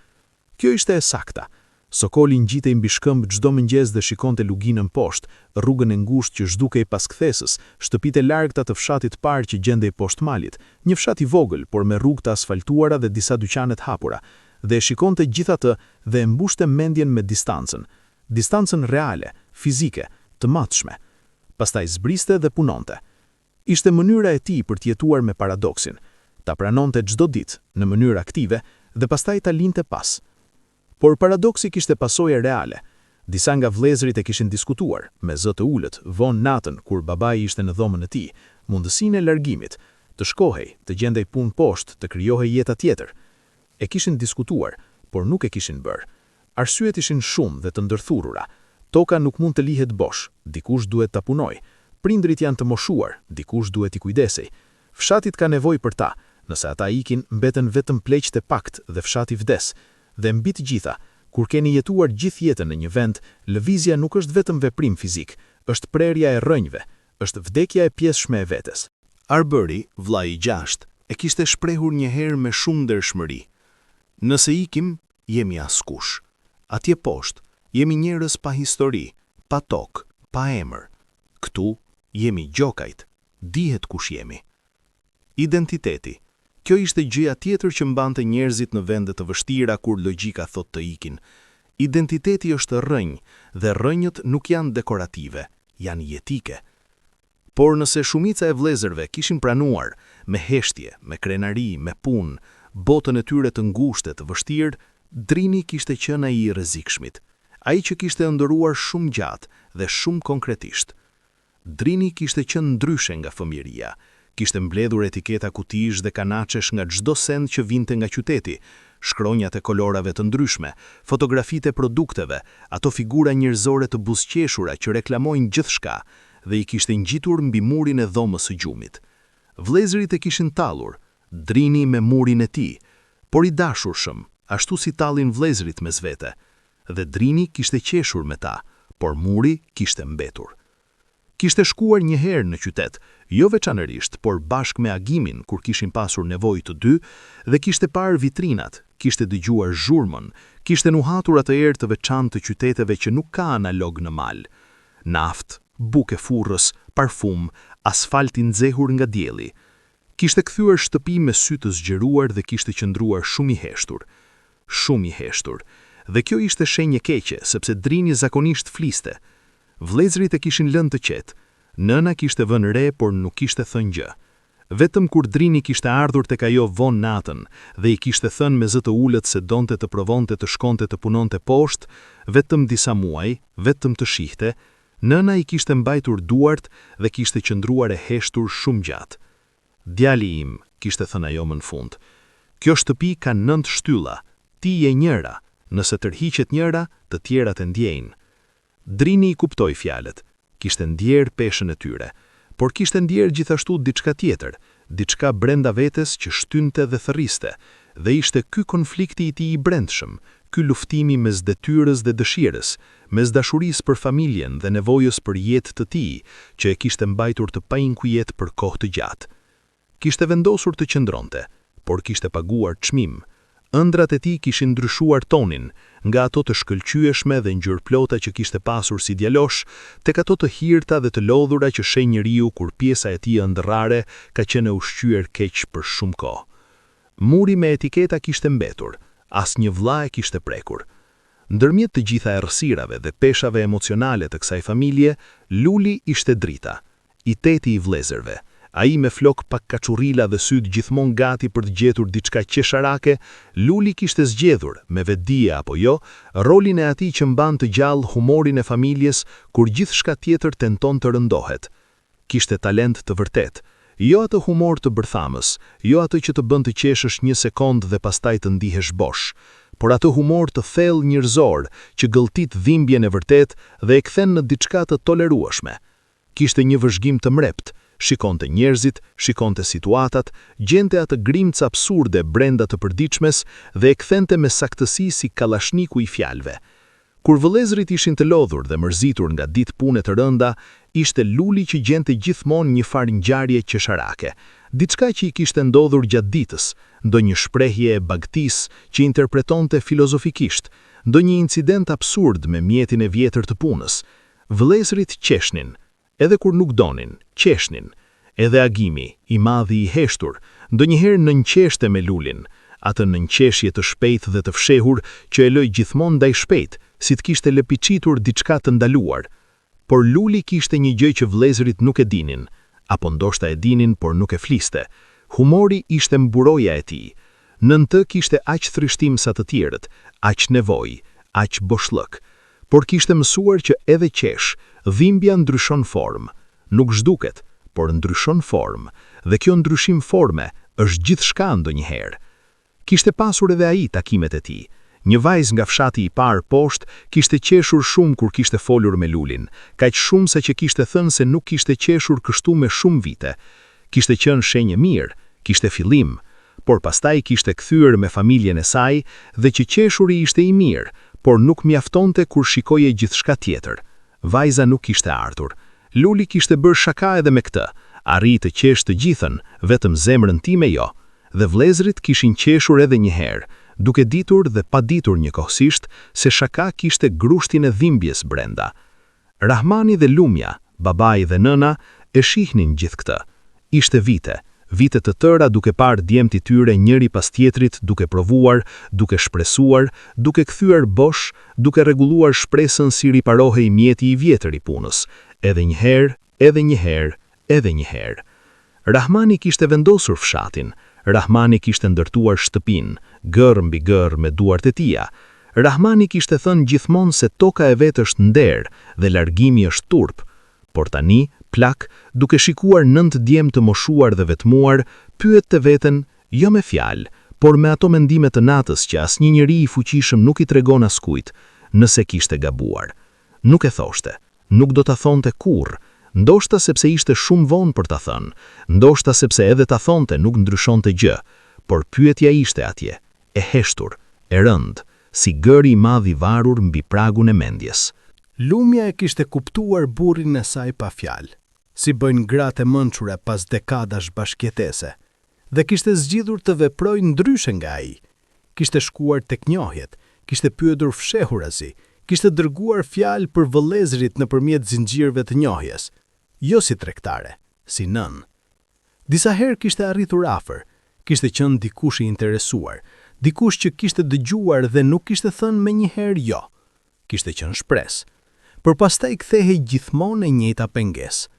Kjo ishte e sakta. Sokoli ngjitej mbi shkëmb çdo mëngjes dhe shikonte luginën poshtë, rrugën e ngushtë që zhdukej pas kthesës, shtëpitë e largta të fshatit parë që gjendej poshtë malit, një fshat i vogël por me rrugë të asfaltuara dhe disa dyqane të hapura, dhe e shikonte gjithatë dhe e mbushte mendjen me distancën reale, fizike, të matshme. Pastaj zbriste dhe punonte. Ishte mënyra e tij për të jetuar me paradoksin. Ta pranonte çdo ditë në mënyrë aktive dhe pastaj ta linte pas. Por paradoksi kishte pasojë reale. Disa nga vëllezërit e kishin diskutuar, me zë të ulët, vonë natën kur babai ishte në dhomën e tij, mundësinë e largimit, të shkohej, të gjendej punë poshtë, të krijohej jeta tjetër. E kishin diskutuar, por nuk e kishin bërë. Arsyet ishin shumë dhe të ndërthurura. Toka nuk mund të lihet bosh, dikush duhet ta punoj. Prindrit janë të moshuar, dikush duhet i kujdesej. Fshatit ka nevojë për ta, nëse ata ikin, mbeten vetëm pleqt e pakt dhe fshati vdes. Dhe mbi të gjitha, kur keni jetuar gjithë jetën në një vend, lëvizja nuk është vetëm veprim fizik, është prerja e rrënjve, është vdekja e pjesshme e vetes. Arbëri, vllai i gjashtë, e kishte shprehur një herë me shumë ndershmëri. Nëse ikim, jemi askush. Atje poshtë, jemi njerëz pa histori, pa tokë, pa emër. Këtu, jemi gjokajt, dihet kush jemi. Identiteti. Kjo ishte gjëja tjetër që mbante njerëzit në vende të vështira kur logjika thot të ikin. Identiteti është rrënjë dhe rrënjët nuk janë dekorative, janë jetike. Por nëse shumica e vëllezërve kishin pranuar me heshtje, me krenari, me punë, botën e tyre të ngushtë të vështirë, Drini kishte qenë ai i rrezikshmit, ai që kishte ëndëruar shumë gjatë dhe shumë konkretisht. Drini kishte qenë ndryshe nga fëmijëria, kishte mbledhur etiketa kutish dhe kanaçesh nga çdo send që vinte nga qyteti, shkronjat e kolorave të ndryshme, fotografitë e produkteve, ato figura njerëzore të buzëqeshura që reklamojnë gjithçka dhe i kishte ngjitur mbi murin e dhomës së gjumit. Vëllezërit e kishin tallur, Drini me murin e tij, por i dashurshëm, ashtu si tallin vëllezërit mes vete, dhe Drini kishte qeshur me ta, por muri kishte mbetur. Kishte shkuar një herë në qytet, jo veçanërisht, por bashkë me Agimin kur kishin pasur nevojë të dy, dhe kishte parë vitrinat, kishte dëgjuar zhurmën, kishte nuhatur atë erë të veçantë të qyteteve që nuk ka analog në mal. Naftë, buke furrës, parfum, asfalti nxehur nga dielli. Kishte kthyer shtëpi me sy të zgjeruar dhe kishte qëndruar shumë i heshtur. Shumë i heshtur. Dhe kjo ishte shenjë keqe, sepse Drini zakonisht fliste. Vëllezërit e kishin lënë të qetë. Nëna kishte vënë re, por nuk kishte thënë gjë. Vetëm kur Drini kishte ardhur tek ajo vonë natën dhe i kishte thënë me zë të ulët se donte të provonte të shkonte të punonte poshtë, vetëm disa muaj, vetëm të shihte, nëna i kishte mbajtur duart dhe kishte qëndruar e heshtur shumë gjatë. Djali im, kishte thënë ajo më në fund, kjo shtëpi ka 9 shtylla, ti je njëra, nëse tërhiqet njëra, të tjerat e ndjejnë. Drini i kuptoi fjalët, kishte ndjer peshën e tyre, por kishte ndjer gjithashtu diçka tjetër, diçka brenda vetes që shtynte dhe thërriste, dhe ishte ky konflikti i tij i brendshëm, ky luftimi mes detyrës dhe dëshirës, mes dashurisë për familjen dhe nevojës për jetë të tij, që e kishte mbajtur të painkujet për kohë të gjatë. Kishte vendosur të qëndronte, por kishte paguar çmim. Ëndrat e tij kishin ndryshuar tonin, nga ato të shkëlqyeshme dhe ngjyrplota që kishte pasur si djalosh, tek ato të hirta dhe të lodhura që sheh njeriu kur pjesa e tij ëndrrare ka qenë ushqyer keq për shumë kohë. Muri me etiketa kishte mbetur, asnjë vëlla e kishte prekur. Ndërmjet të gjitha errësirave dhe peshave emocionale të kësaj familje, Luli ishte drita, i teti i vëllezërve. Ai me flok pak kaçurrila dhe syt gjithmonë gati për të gjetur diçka qesharake, Luli kishte zgjedhur, me vetdije apo jo, rolin e atij që mban të gjallë humorin e familjes kur gjithçka tjetër tenton të rëndohet. Kishte talent të vërtet, jo atë humor të bërthamës, jo atë që të bën të qeshësh një sekond dhe pastaj të ndihesh bosh, por atë humor të thellë njerëzor që gëlltit dhimbjen e vërtet dhe e kthen në diçka të tolerueshme. Kishte një vëzhgim të mrept, shikonte njerëzit, shikonte situatat, gjente atë grimca absurde brenda të përditshmes dhe e kthente me saktësi si kallashniku i fjalëve. Kur vëllezërit ishin të lodhur dhe mërzitur nga ditë pune të rënda, ishte Luli që gjente gjithmonë një farë ngjarje qesharake, diçka që i kishte ndodhur gjatë ditës, ndonjë shprehje e bagtisë që interpretonte filozofikisht, ndonjë incident absurd me mjetin e vjetër të punës. Vëllezërit qeshnin, edhe kur nuk donin, qeshnin. Edhe Agimi, i madhi i heshtur, ndonjëherë nënqeshte me Lulin, atë nënqeshje të shpejtë dhe të fshehur që e loi gjithmonë ndaj shpejt, si të kishte lëpiqitur diçka të ndaluar. Por Luli kishte një gjë që vëllezërit nuk e dinin, apo ndoshta e dinin por nuk e fliste. Humori ishte mburoja e tij. Nën të kishte aq thrishtim sa të tjerët, aq nevojë, aq boshllëk, por kishte mësuar që edhe qesh, dhimbja ndryshon formë, nuk zhduket, por ndryshon formë, dhe kjo ndryshim forme është gjithçka ndonjëherë. Kishte pasur edhe ai takimet e tij. Një vajzë nga fshati i parë poshtë kishte qeshur shumë kur kishte folur me Lulin, kaq shumë sa që kishte thënë se nuk kishte qeshur kështu me shumë vite. Kishte qenë shenjë mirë, kishte fillim, por pastaj kishte kthyer me familjen e saj dhe që qeshuri ishte i mirë, por nuk mjaftonte kur shikoje gjithçka tjetër. Vajza nuk kishte ardhur. Luli kishte bërë shaka edhe me këtë, arri të qesh të gjithën, vetëm zemrën time jo, dhe vëllezërit kishin qeshur edhe një herë, duke ditur dhe pa ditur njëkohësisht se shaka kishte grushtin e dhimbjes brenda. Rahmani dhe Lumja, babai dhe nëna, e shihnin gjithë këtë. Ishte vite, vite të tëra duke parë djemtë i tyre njëri pas tjetrit, duke provuar, duke shpresuar, duke kthyer bosh, duke rregulluar shpresën si riparohej mjeti i vjetër i punës, edhe një herë, edhe një herë, edhe një herë. Rahmani kishte vendosur fshatin, Rahmani kishte ndërtuar shtëpinë, gërë mbi gërë me duart e tija. Rahmani kishte thënë gjithmonë se toka e vetë është nder dhe largimi është turp, por tani, plak, duke shikuar 9 djemë të moshuar dhe vetmuar, pyet të veten, jo me fjalë, por me ato mendime të natës që asnjë njeri i fuqishëm nuk i tregon askujt, nëse kishte gabuar. Nuk e thoshte, nuk do ta thonte kurrë, ndoshta sepse ishte shumë vonë për ta thënë, ndoshta sepse edhe ta thonte nuk ndryshonte gjë, por pyetja ishte atje, e heshtur, e rëndë, si gëri i madh i varur mbi pragun e mendjes. Lumja e kishte kuptuar burrin e saj pa fjalë, si bëjnë gratë e mençura pas dekadash bashkëjetese, dhe kishte zgjidhur të veprojë ndryshe nga ai. Kishte shkuar tek njohjet, kishte pyetur fshehurazi, kishte dërguar fjalë për vëllezërit nëpërmjet zinxhirëve të njohjes, jo si tregtare, si nën. Disa herë kishte arritur afër, kishte qenë dikush i interesuar, dikush që kishte dëgjuar dhe nuk kishte thënë menjëherë jo. Kishte qenë shpresë, por pastaj kthehej gjithmonë e njëjta pengesë,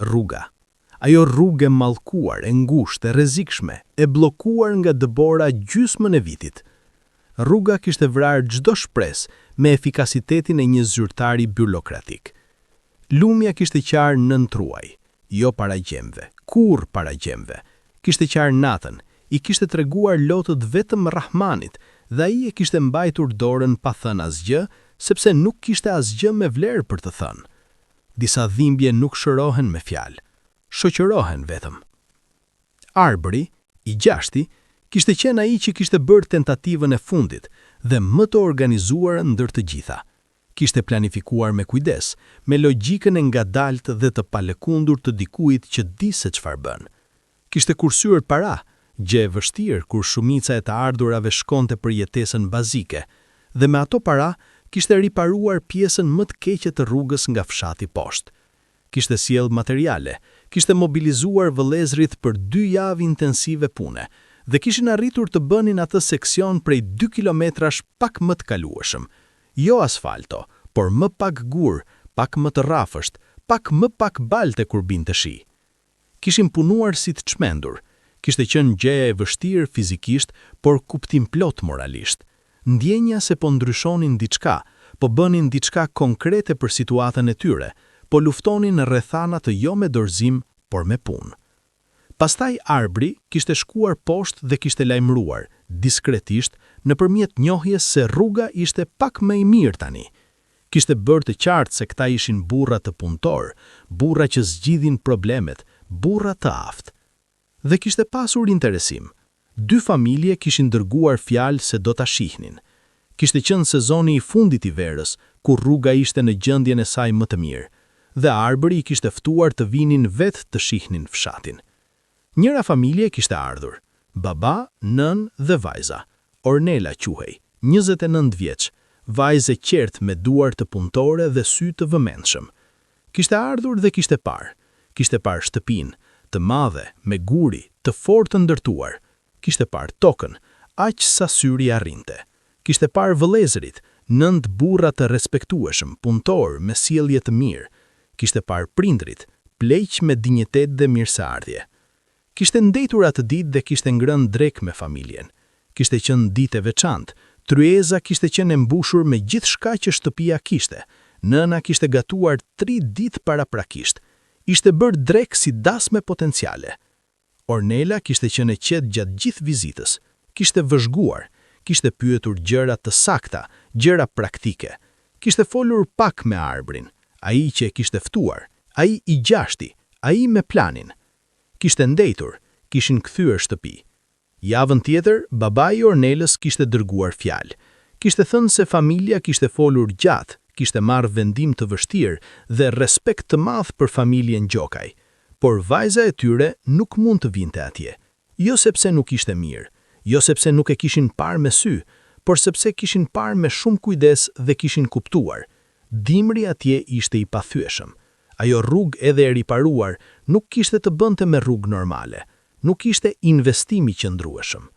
rruga. Ajo rrugë e mallkuar, e ngushtë, e rrezikshme, e bllokuar nga dëbora gjysmën e vitit. Rruga kishte vrarë çdo shpresë me efikasitetin e një zyrtari byrokratik. Lumja kishte qarë nën truaj, jo para gjemve, kurrë para gjemve. Kishte qarë natën, i kishte treguar lotët vetëm Rahmanit dhe ai e kishte mbajtur dorën pa thënë asgjë, sepse nuk kishte asgjë me vlerë për të thënë. Disa dhimbje nuk shërohen me fjalë, shoqërohen vetëm. Arbëri, i gjashti, kishte qenë ai që kishte bërë tentativën e fundit dhe më të organizuar ndër të gjitha. Kishte planifikuar me kujdes, me logjikën e ngadaltë dhe të palëkundur të dikujt që di se çfarë bën. Kishte kursyer para, gjë e vështirë kur shumica e të ardhurave shkonte për jetesën bazike, dhe me ato para kishte riparuar pjesën më të keqe të rrugës nga fshati poshtë. Kishte sjell materiale, kishte mobilizuar vëllezërit për 2 javë intensive pune, dhe kishin arritur të bënin atë seksion prej 2 kilometrash pak më të kalueshëm. Jo asfalto, por më pak gur, pak më të rrafësht, pak më pak balte kur binte shi. Kishin punuar si të çmendur. Kishte qenë gjëja e vështirë fizikisht, por kuptim plot moralisht. Ndjenja se po ndryshonin diçka, po bënin diçka konkrete për situatën e tyre, po luftonin në rrethana të jo me dorëzim, por me punë. Pastaj Arbri kishte shkuar poshtë dhe kishte lajmëruar, diskretisht, nëpërmjet njohjes se rruga ishte pak më e mirë tani. Kishte bërë të qartë se këta ishin burra të punëtor, burra që zgjidhin problemet, burra të aftë. Dhe kishte pasur interesim. 2 familje kishin dërguar fjalë se do ta shihnin. Kishte qenë sezoni i fundit i verës, kur rruga ishte në gjendjen e saj më të mirë, dhe Arbëri i kishte ftuar të vinin vetë të shihnin fshatin. Njëra familje kishte ardhur, baba, nën dhe vajza. Ornela quhej, 29 vjeç, vajzë e qertë me duar të punëtore dhe sy të vëmendshëm. Kishte ardhur dhe kishte parë shtëpinë, të madhe, me guri, të fortë ndërtuar. Kishte parë tokën, aq sa syri arrinte. Kishte parë vëllezërit, 9 burra të respektueshëm, punëtor me sjellje të mirë. Kishte parë prindrit, pleq me dinjitet dhe mirëseardhje. Kishte ndetur atë ditë dhe kishte ngrënë drek me familjen. Kishte qenë ditë e veçantë, tryeza kishte qenë e mbushur me gjithçka që shtëpia kishte. Nëna kishte gatuar 3 ditë paraprakisht. Ishte bërë drek si dasme potenciale. Ornela kishte qenë e qetë gjatë gjithë vizitës. Kishte vëzhguar, kishte pyetur gjëra të sakta, gjëra praktike. Kishte folur pak me Arbrin, ai që e kishte ftuar, ai i gjashti, ai me planin. Kishte ndejtur, kishin kthyer shtëpi. Javën tjetër, babai i Ornelës kishte dërguar fjalë. Kishte thënë se familja kishte folur gjatë, kishte marrë vendim të vështirë dhe respekt të madh për familjen Gjokaj. Por vajza e tyre nuk mund të vinte atje, jo sepse nuk ishte mirë, jo sepse nuk e kishin parë me sy, por sepse kishin parë me shumë kujdes dhe kishin kuptuar. Dimri atje ishte i pathyeshëm. Ajo rrugë edhe e riparuar nuk kishte të bënte me rrugë normale. nuk ishte investim i qëndrueshëm.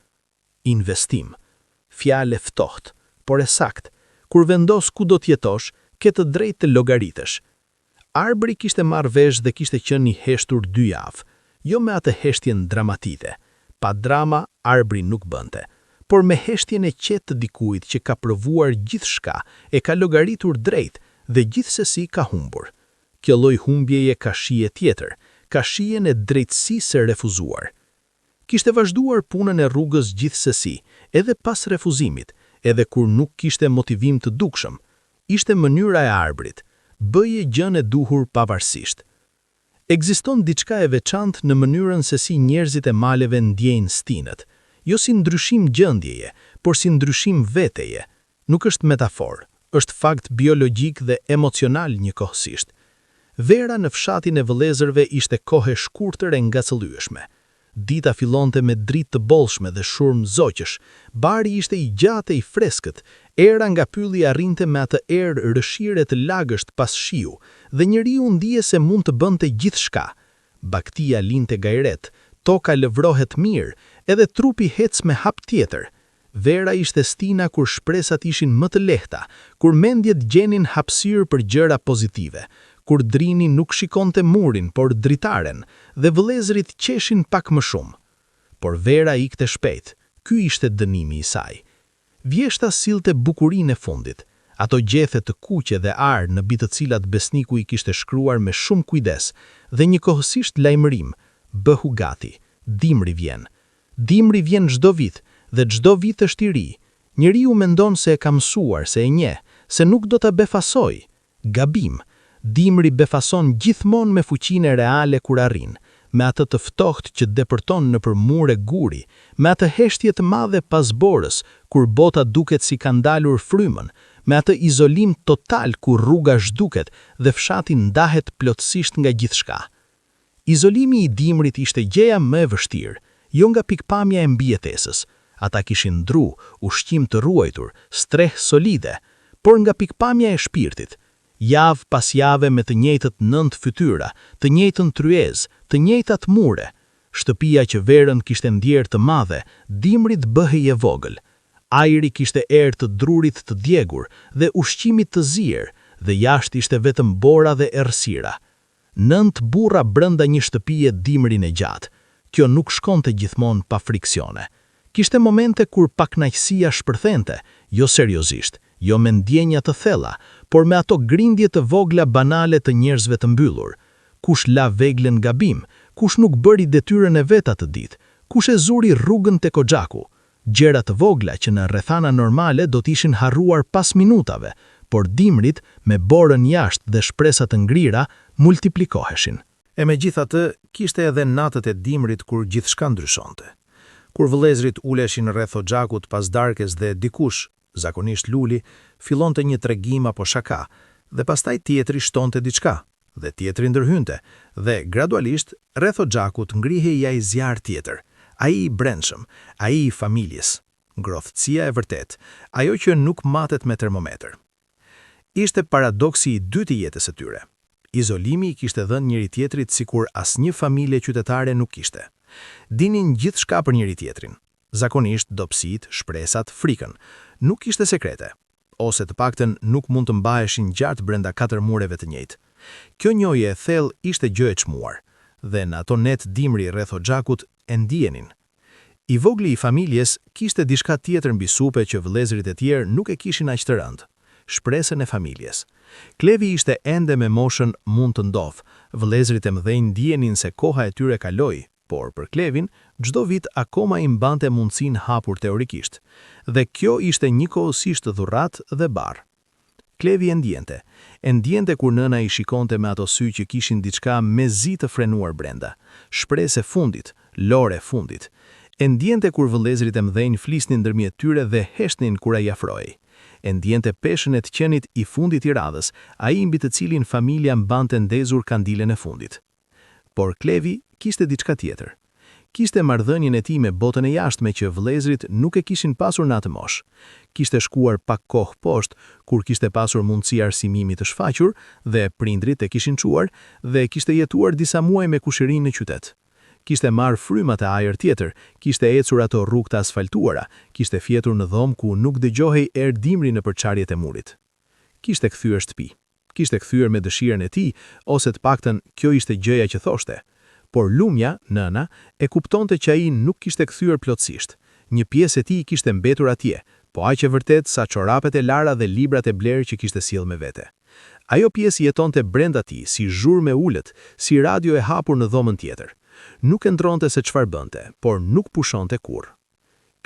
Investim, fjalë e ftohtë, por e saktë, kur vendos ku do t'jetosh, ke të drejtë të llogaritesh. Arbëri kishte marrë vesh dhe kishte qenë i heshtur 2 javë, jo me atë heshtjen dramatike. Pa drama, arbëri nuk bënte, por me heshtjen e qetë të dikujt që ka provuar gjithçka, e ka llogaritur drejt dhe gjithsesi ka humbur. Kjo lloj humbjeje ka shije tjetër, ka shijen e drejtësisë së refuzuar. Kishte vazhduar punën e rrugës gjithsesi, edhe pas refuzimit, edhe kur nuk kishte motivim të dukshëm. Ishte mënyra e arbrit, bëje gjën e duhur pavarësisht. Ekziston diçka e veçantë në mënyrën se si njerëzit e maleve ndjejnë stinët, jo si ndryshim gjendjeje, por si ndryshim veteje. Nuk është metaforë, është fakt biologjik dhe emocional njëkohësisht. Vera në fshatin e vëllezërve ishte kohë e shkurtër e ngacëllyeshme. Dita fillonte me dritë të bollshme dhe shurmë zoqësh, bari ishte i gjatë e i freskët, era nga pylli arrinte me atë erë rëshire të lagësht pas shiu, dhe njeriu ndije se mund të bënte gjithçka. Baktia linte gajret, toka lëvrohet mirë, edhe trupi hec me hap tjetër. Vera ishte stina kur shpresat ishin më të lehta, kur mendjet gjenin hapësirë për gjëra pozitive, kur drini nuk shikonte murin, por dritaren, dhe vëllezërit qeshin pak më shumë. Por Vera ikte shpejt, ky ishte dënimi i saj. Vjeshta sillte bukurinë e fundit, ato gjethe të kuqe dhe arë në bitë të cilat besniku i kishte shkruar me shumë kujdes, dhe njëkohësisht lajmërim, bëhu gati, dimri vjen. Dimri vjen çdo vit, dhe çdo vit është i ri. Njeriu mendon se e ka mësuar, se e njeh, se nuk do ta befasoj. Gabim. Dimri befason gjithmonë me fuqinë reale kur arrin, me atë të ftohtë që depërton nëpër mure guri, me atë heshtje të madhe pas borës, kur bota duket si ka ndalur frymën, me atë izolim total kur rruga zhduket dhe fshati ndahet plotësisht nga gjithçka. Izolimi i dimrit ishte gjëja më e vështirë, jo nga pikpamja e mbijetesës. Ata kishin ndru, ushqim të ruajtur, streh solide, por nga pikpamja e shpirtit. Javë pas jave me të njëjtët 9 fytyra, të njëjtën tryezë, të njëjtat mure. Shtëpia që Verën kishte ndjerë të madhe, dimrit bëhej e vogël. Ajri kishte erë të drurit të djegur dhe ushqimit të zier, dhe jashtë ishte vetëm bora dhe errësira. 9 burra brenda një shtëpie dimrin e gjatë. Kjo nuk shkonte gjithmonë pa friksione. Kishte momente kur paknaqësia shpërthente, jo seriozisht, jo me ndjenja të thella, por me ato grindje të vogla banale të njerëzve të mbyllur. Kush la veglen gabim, kush nuk bëri detyrën e vet atë ditë, kush e zuri rrugën tek Xhaku. Gjëra të vogla që në rrethana normale do t'ishin harruar pas minutave, por dimrit me borën jashtë dhe shpresat të ngrira multiplikoheshin. E megjithatë, kishte edhe natët e dimrit kur gjithçka ndryshonte. Kur vëllezërit uleshin rreth Xhakut pas darkës dhe dikush, zakonisht Luli, fillonte një tregim apo shaka, dhe pastaj tjetri shtonte diçka, dhe tjetri ndërhynte, dhe gradualisht rreth Xhakut ngrihej ai zjarr tjetër, ai i brendshëm, ai i familjes, ngrohtësia e vërtet, ajo që nuk matet me termometër. Ishte paradoksi i dytë i jetës së tyre. Izolimi i kishte dhënë njëri tjetrit sikur asnjë familje qytetare nuk kishte. Dinin gjithçka për njëri tjetrin. Zakonisht dobësitë, shpresat, frikën. Nuk kishte sekrete, ose të paktën nuk mund të mbaheshin gjatë brenda 4 mureve të njëjtë. Kjo njohje e thellë ishte gjë e çmuar, dhe në ato net dimri rreth Xhakut e ndihenin. I vogli i familjes kishte diçka tjetër mbi supe që vëllezërit e tjerë nuk e kishin aq të rëndë. Shpresën e familjes. Klevi ishte ende me moshën mund të ndodh. Vëllezërit e mëdhenj ndihenin se koha e tyre kaloi, por për Klevin, çdo vit akoma i mbante mundësinë hapur teorikisht, dhe kjo ishte njëkohësisht dhurrat dhe barr. Klevi e ndjente kur nëna i shikonte me ato sy që kishin diçka mezi të frenuar brenda, shpresë e fundit, lore e fundit. E ndjente kur vëllezërit e mëdhenj flisnin ndërmjet tyre dhe heshnin kur ai afrohej. E ndjente peshën e të qenit i fundit i radhës, ai mbi të cilin familja mbante ndezur kandilen e fundit. Por Klevi kishte diçka tjetër. Kishte marrëdhënien e tij me botën e jashtme që vëllezërit nuk e kishin pasur në atë moshë. Kishte shkuar pak kohë poshtë kur kishte pasur mundësi arsimimi të shfaqur dhe prindrit e kishin çuar dhe kishte jetuar disa muaj me kushërinë në qytet. kishte marrë frymat e ajër tjetër, kishte ecur ato rrugë të asfaltuara, kishte fjetur në dhomë ku nuk dëgjohej erë dimri në përçarjet e murit. Kishte kthyer shtëpi. Kishte kthyer me dëshirën e tij, ose të paktën kjo ishte gjëja që thoshte. Por Lumja, nëna, e kuptonte që ai nuk kishte kthyer plotësisht. Një pjesë e tij kishte mbetur atje, po aq e vërtet sa çorapet e Lara dhe librat e blerë që kishte sjell me vete. Ajo pjesë jetonte brenda tij, si zhurmë e ulët, si radio e hapur në dhomën tjetër. Nuk e ndronte se çfarë bënte, por nuk pushonte kurrë.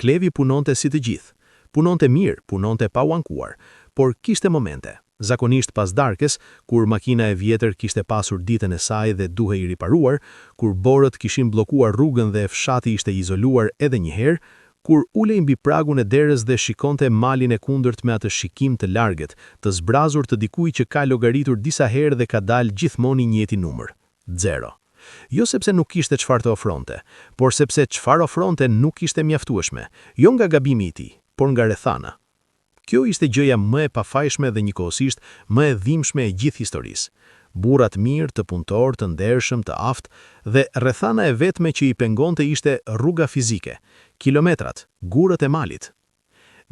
Klevi punonte si të gjithë. Punonte mirë, punonte pa u ankuar, por kishte momente. Zakonisht pas darkës, kur makina e vjetër kishte pasur ditën e saj dhe duhej riparuar, kur borët kishin bllokuar rrugën dhe fshati ishte izoluar edhe një herë, kur ulej mbi pragun e derës dhe shikonte malin e kundërt me atë shikim të largët, të zbrazur të dikujt që ka llogaritur disa herë dhe ka dalë gjithmonë i njëjti numër, 0. Jo sepse nuk kishte çfarë të ofronte, por sepse çfarë ofronte nuk ishte mjaftueshme, jo nga gabimi i tij, por nga rrethana. Kjo ishte gjëja më e pafajshme dhe njëkohësisht më e dhimbshme e gjithë historisë. Burrat mirë, të punëtor, të ndershëm, të aftë, dhe rrethana e vetme që i pengonte ishte rruga fizike, kilometrat, gurët e malit.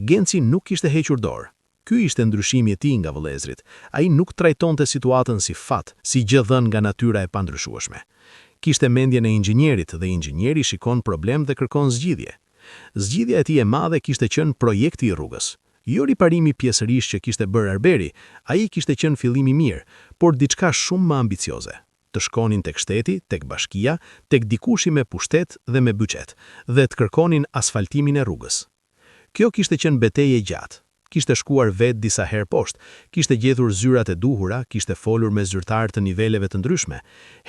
Genci nuk kishte hequr dorë. Ky ishte ndryshimi i tij nga vëllezrit. Ai nuk trajtonte situatën si fat, si gjë dhënë nga natyra e pandryshueshme. Kishte mendjen e inxhinierit dhe inxhinieri shikon problem dhe kërkon zgjidhje. Zgjidhja e tij e madhe kishte qenë projekti i rrugës. Jo riparimi pjesërisht që kishte bërë Arberi, ai kishte qenë fillimi mirë, por diçka shumë më ambicioze. Të shkonin tek shteti, tek bashkia, tek dikushi me pushtet dhe me buxhet, dhe të kërkonin asfaltimin e rrugës. Kjo kishte qenë betejë e gjatë. Kishte shkuar vetë disa herë poshtë, kishte gjetur zyrat e duhura, kishte folur me zyrtarë të niveleve të ndryshme.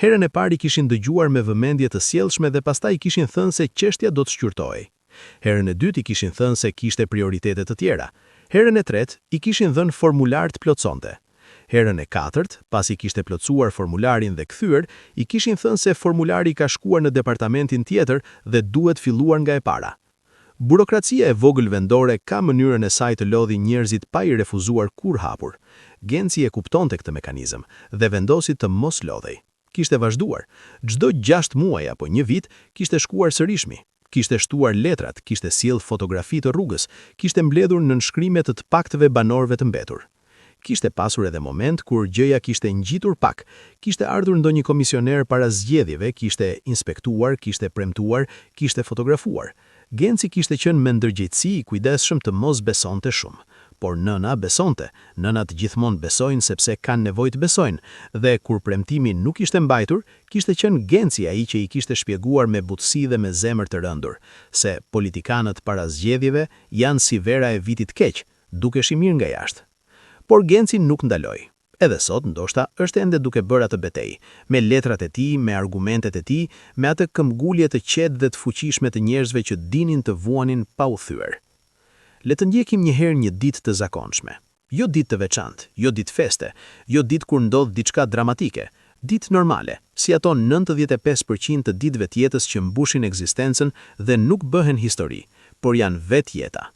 Herën e parë kishin dëgjuar me vëmendje të sjellshme dhe pastaj kishin thënë se çështja do të shqyrtohej. Herën e dytë i kishin thënë se kishte prioritete të tjera. Herën e tretë i kishin dhënë formular të plotësonte. Herën e katërt, pasi kishte plotësuar formularin dhe kthyer, i kishin thënë se formulari ka shkuar në departamentin tjetër dhe duhet filluar nga e para. Burokracia e vogël vendore ka mënyrën e saj të lodhi njerëzit pa i refuzuar kur hapur. Genci e kuptonte këtë mekanizëm dhe vendosi të mos lodhej. Kishte vazhduar. Çdo 6 muaj apo 1 vit kishte shkuar sërishmi. Kishte shtuar letrat, kishte sjell fotografi të rrugës, kishte mbledhur në nënshkrimet të paktëve banorëve të mbetur. Kishte pasur edhe moment kur gjëja kishte ngjitur pak, kishte ardhur ndonjë komisioner para zgjedhjeve, kishte inspektuar, kishte premtuar, kishte fotografuar. Genci kishte qenë me ndërgjegjësi i kujdesshëm të mos besonte shumë. Por nëna besonte. Nënat gjithmonë besojnë sepse kanë nevojë të besojnë, dhe kur premtimi nuk ishte mbajtur, kishte qenë Genci ai që i kishte shpjeguar me butësi dhe me zemër të rëndur, se politikanët para zgjedhjeve janë si vera e vitit keq, dukesh i mirë nga jashtë. Por Genci nuk ndaloi. Edhe sot ndoshta është ende duke bërë atë betejë, me letrat e tij, me argumentet e tij, me atë këmbgulje të qetë dhe të fuqishme të njerëzve që dinin të vuanin pa u thyer. Le të ndjekim një herë një ditë të zakonshme. Jo ditë të veçantë, jo ditë feste, jo ditë kur ndodh diçka dramatike, ditë normale, si ato 95% të ditëve të jetës që mbushin ekzistencën dhe nuk bëhen histori, por janë vetë jeta.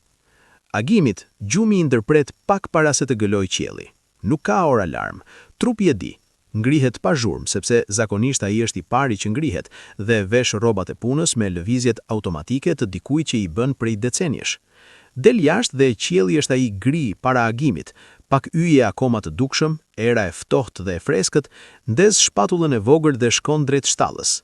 Agimit, gjumi i ndërpret pak para se të gëlojë qielli. Nuk ka orë alarm, trupi e di. Ngrihet pa zhurmë, sepse zakonisht ai është i pari që ngrihet dhe vesh rrobat e punës me lëvizjet automatike të dikujt që i bën prej decenjesh. Del jashtë dhe qielli është ai gri para agimit, pak yje akoma të dukshëm, era e ftohtë dhe e freskët, ndez shpatullën e vogël dhe shkon drejt shtallës.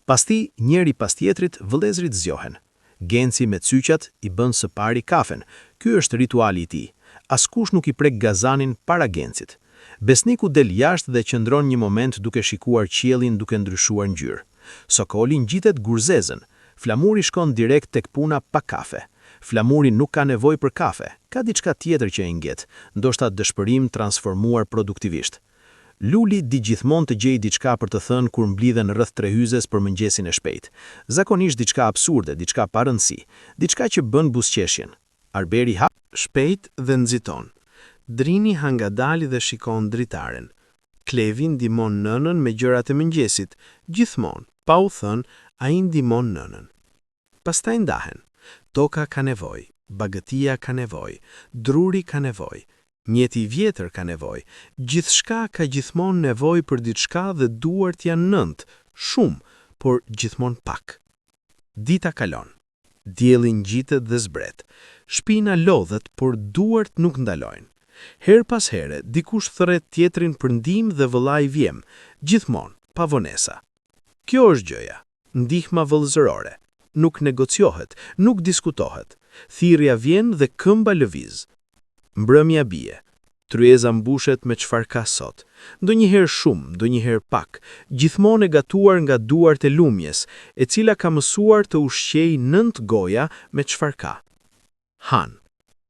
Pasti, njëri pas tjetrit, vëllezrit zgjohen. Genci me cyqat i bën së pari kafen. Ky është rituali i tij. Askush nuk i prek gazanin para Gencit. Besniku del jashtë dhe qëndron një moment duke shikuar qiellin duke ndryshuar ngjyrë. Sokoli ngjitet gurzezën. Flamuri shkon direkt tek puna pa kafe. Flamuri nuk ka nevojë për kafe, ka diçka tjetër që e ngjet, ndoshta dëshpërim transformuar produktivisht. Luli di gjithmonë të gjej diçka për të thënë kur mblidhen rreth trehyzes për mëngjesin e shpejt. Zakonisht diçka absurde, diçka pa rëndësi, diçka që bën buzëqeshjen. Arberi hap shpejt dhe nxiton. Drini hangadali dhe shikon dritaren. Klevi ndihmon nënën me gjërat e mëngjesit, gjithmonë, pa u thënë, ai ndihmon nënën. Pastaj ndahen. Toka ka nevojë, bagëtia ka nevojë, druri ka nevojë, mjeti vjetër ka nevojë, gjithçka ka gjithmonë nevojë për diçka dhe duart janë nënt, shumë, por gjithmonë pak. Dita kalon. Dielli ngjitet dhe zbret. Shpina lodhet, por duart nuk ndalojnë. Her pas here, dikush thret tjetrin për ndihmë dhe vëllai vjem, gjithmonë, pa vonesa. Kjo është gjëja, ndihma vëllëzërore. Nuk negociohet, nuk diskutohet. Thirrja vjen dhe këmba lëviz. Mbrëmja bie. Tryeza mbushet me çfarë ka sot. Ndonjëherë shumë, ndonjëherë pak, gjithmonë e gatuar nga duart e lumjes, e cila ka mësuar të ushqejë 9 goja me çfarë ka. Han.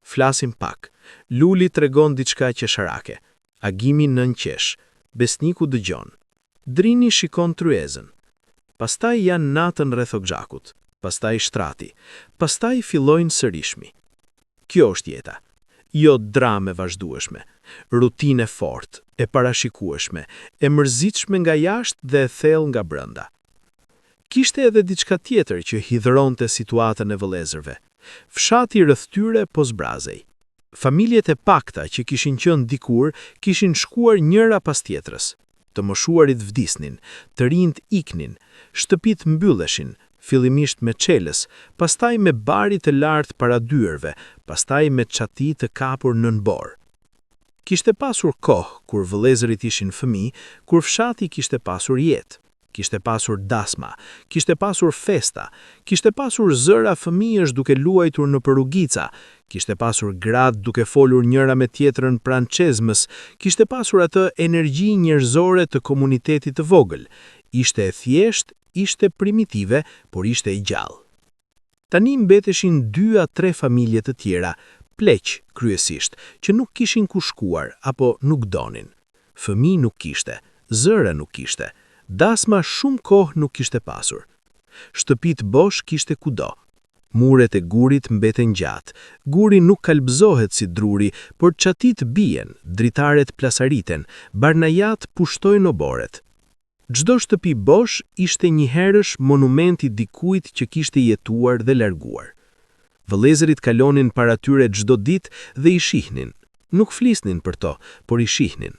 Flasim pak. Luli tregon diçka qesharake. Agimi nën qesh. Besniku dëgjon. Drini shikon tryezën. Pastaj janë natën rreth ogxhakut. Pastaj shtrati. Pastaj fillojnë sërishmi. Kjo është jeta. Jo drame vazhdueshme, rutinë fort, e parashikueshme, e mërzitshme nga jashtë dhe e thellë nga brenda. Kishte edhe diçka tjetër që hidhëronte situatën e vëllezërve. Fshati rreth tyre po zbrazej. Familjet e pakta që kishin qenë dikur kishin shkuar njëra pas tjetrës. Të moshuarit vdisnin, të rinjt iknin, shtëpit mbylleshin, fillimisht me çelës, pastaj me bari të lartë para dyerve, pastaj me çati të kapur nën borë. Kishte pasur kohë kur vëllezërit ishin fëmijë, kur fshati kishte pasur jetë. Kishte pasur dasma, kishte pasur festa, kishte pasur zëra fëmijësh duke luajtur në rrugica, kishte pasur gratë duke folur njëra me tjetrën pranë çezmës, kishte pasur atë energji njerëzore të komunitetit të vogël. Ishte e thjesht, ishte primitive, por ishte e gjallë. Tani mbeteshin 2 a 3 familje të tjera, pleq kryesisht, që nuk kishin ku shkuar apo nuk donin. Fëmijë nuk kishte, zëra nuk kishte, dasma shumë kohë nuk kishte pasur. Shtëpit bosh kishte kudo. Muret e gurit mbeten gjatë. Guri nuk kalbëzohet si druri, por çatit bien, dritaret plasariten, barnajat pushtojnë oboret. Çdo shtëpi bosh ishte njëherësh monumenti dikujt që kishte jetuar dhe larguar. Vëllezërit kalonin para tyre çdo ditë dhe i shihnin. Nuk flisnin për to, por i shihnin.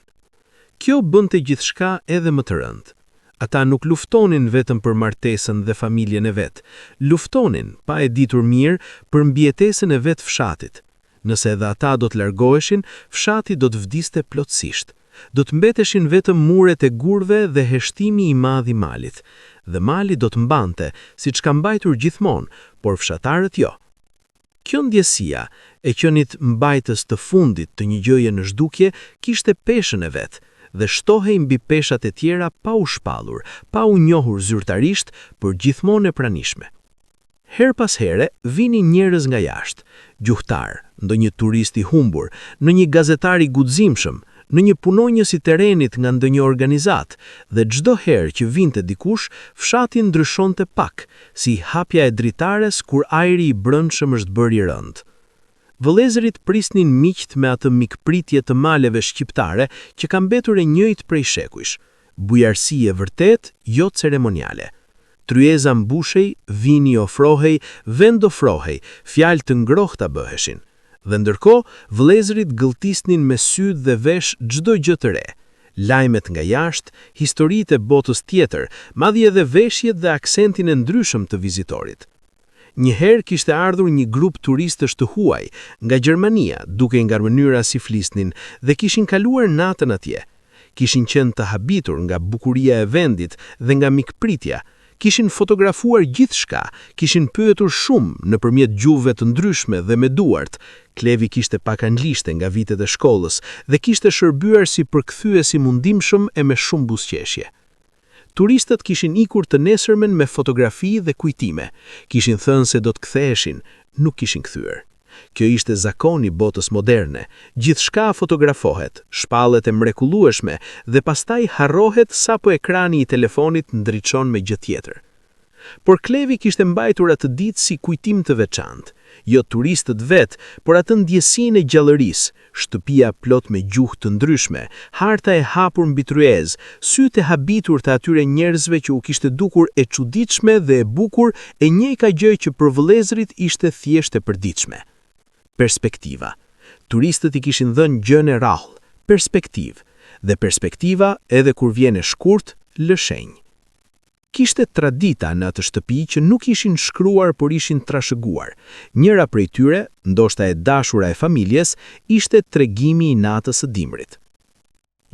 Kjo bënte gjithçka edhe më të rëndë. Ata nuk luftonin vetëm për martesën dhe familjen e vet, luftonin, pa e ditur mirë, për mbijetesën e vet fshatit. Nëse edhe ata do të largoheshin, fshati do të vdiste plotësisht. Do të mbeteshin vetëm muret e gurve dhe heshtimi i madh i malit. Dhe mali do të mbante, siç ka mbajtur gjithmonë, por fshatarët jo. Kjo ndjesia e qenit mbajtës të fundit të një gjëje në zhdukje kishte peshën e vet dhe shtohej mbi peshat e tjera pa u shpallur, pa u njohur zyrtarisht, por gjithmonë e pranishme. Her pas here vinin njerëz nga jashtë, gjuhtar, ndonjë turist i humbur, ndonjë gazetar i guximshëm, në një punonjës i terenit nga ndonjë organizat, dhe çdo herë që vinte dikush, fshati ndryshonte pak, si hapja e dritares kur ajri i brendshëm është bërë i rënd. Vëllezërit prisnin miqt me atë mikpritje të maleve shqiptare që ka mbetur e njëjtë prej shekujsh. Bujarësi e vërtet, jo ceremoniale. Tryeza mbushej, vini ofrohej, vend ofrohej, fjalë të ngrohta bëheshin. Dhe ndërkohë, vëllezërit gëlltisnin me sy dhe vesh çdo gjë të re. Lajmet nga jashtë, historitë e botës tjetër, madje edhe veshjet dhe aksentin e ndryshëm të vizitorit. Njëherë kishte ardhur një grup turistësh të huaj nga Gjermania, duke nga mënyra si flisnin, dhe kishin kaluar natën atje. Kishin qenë të habitur nga bukuria e vendit dhe nga mikpritja. Kishin fotografuar gjithçka, kishin pyetur shumë nëpërmjet gjuhëve të ndryshme dhe me duart. Klevi kishte pak anglishte nga vitet e shkollës dhe kishte shërbyer si përkthyes i mundimshëm e me shumë buzëqeshje. Turistët kishin ikur të nesërmen me fotografi dhe kujtime. Kishin thënë se do të ktheheshin, nuk kishin kthyer. Kjo ishte zakoni botës moderne. Gjithçka fotografohet, shpallet e mrekullueshme dhe pastaj harrohet sapo ekrani i telefonit ndriçon me gjë tjetër. Por Klevi kishte mbajtur atë ditë si kujtim të veçantë. Jo turistët vet, por atë ndjesinë e gjallërisë, shtëpia plot me gjuhë të ndryshme, harta e hapur mbi tryezë, sytë e habitur të atyre njerëzve që u kishte dukur e çuditshme dhe e bukur, e njëjka gjë që për vëllezërit ishte thjesht e përditshme. Perspektiva. Turistët i kishin dhënë gjën e rrallë, perspektivë, dhe perspektiva, edhe kur vjen e shkurt, lë shenjë. Kishte tradita në atë shtëpi që nuk ishin shkruar por ishin trashëguar. Njëra prej tyre, ndoshta e dashura e familjes, ishte tregimi i natës së dimrit.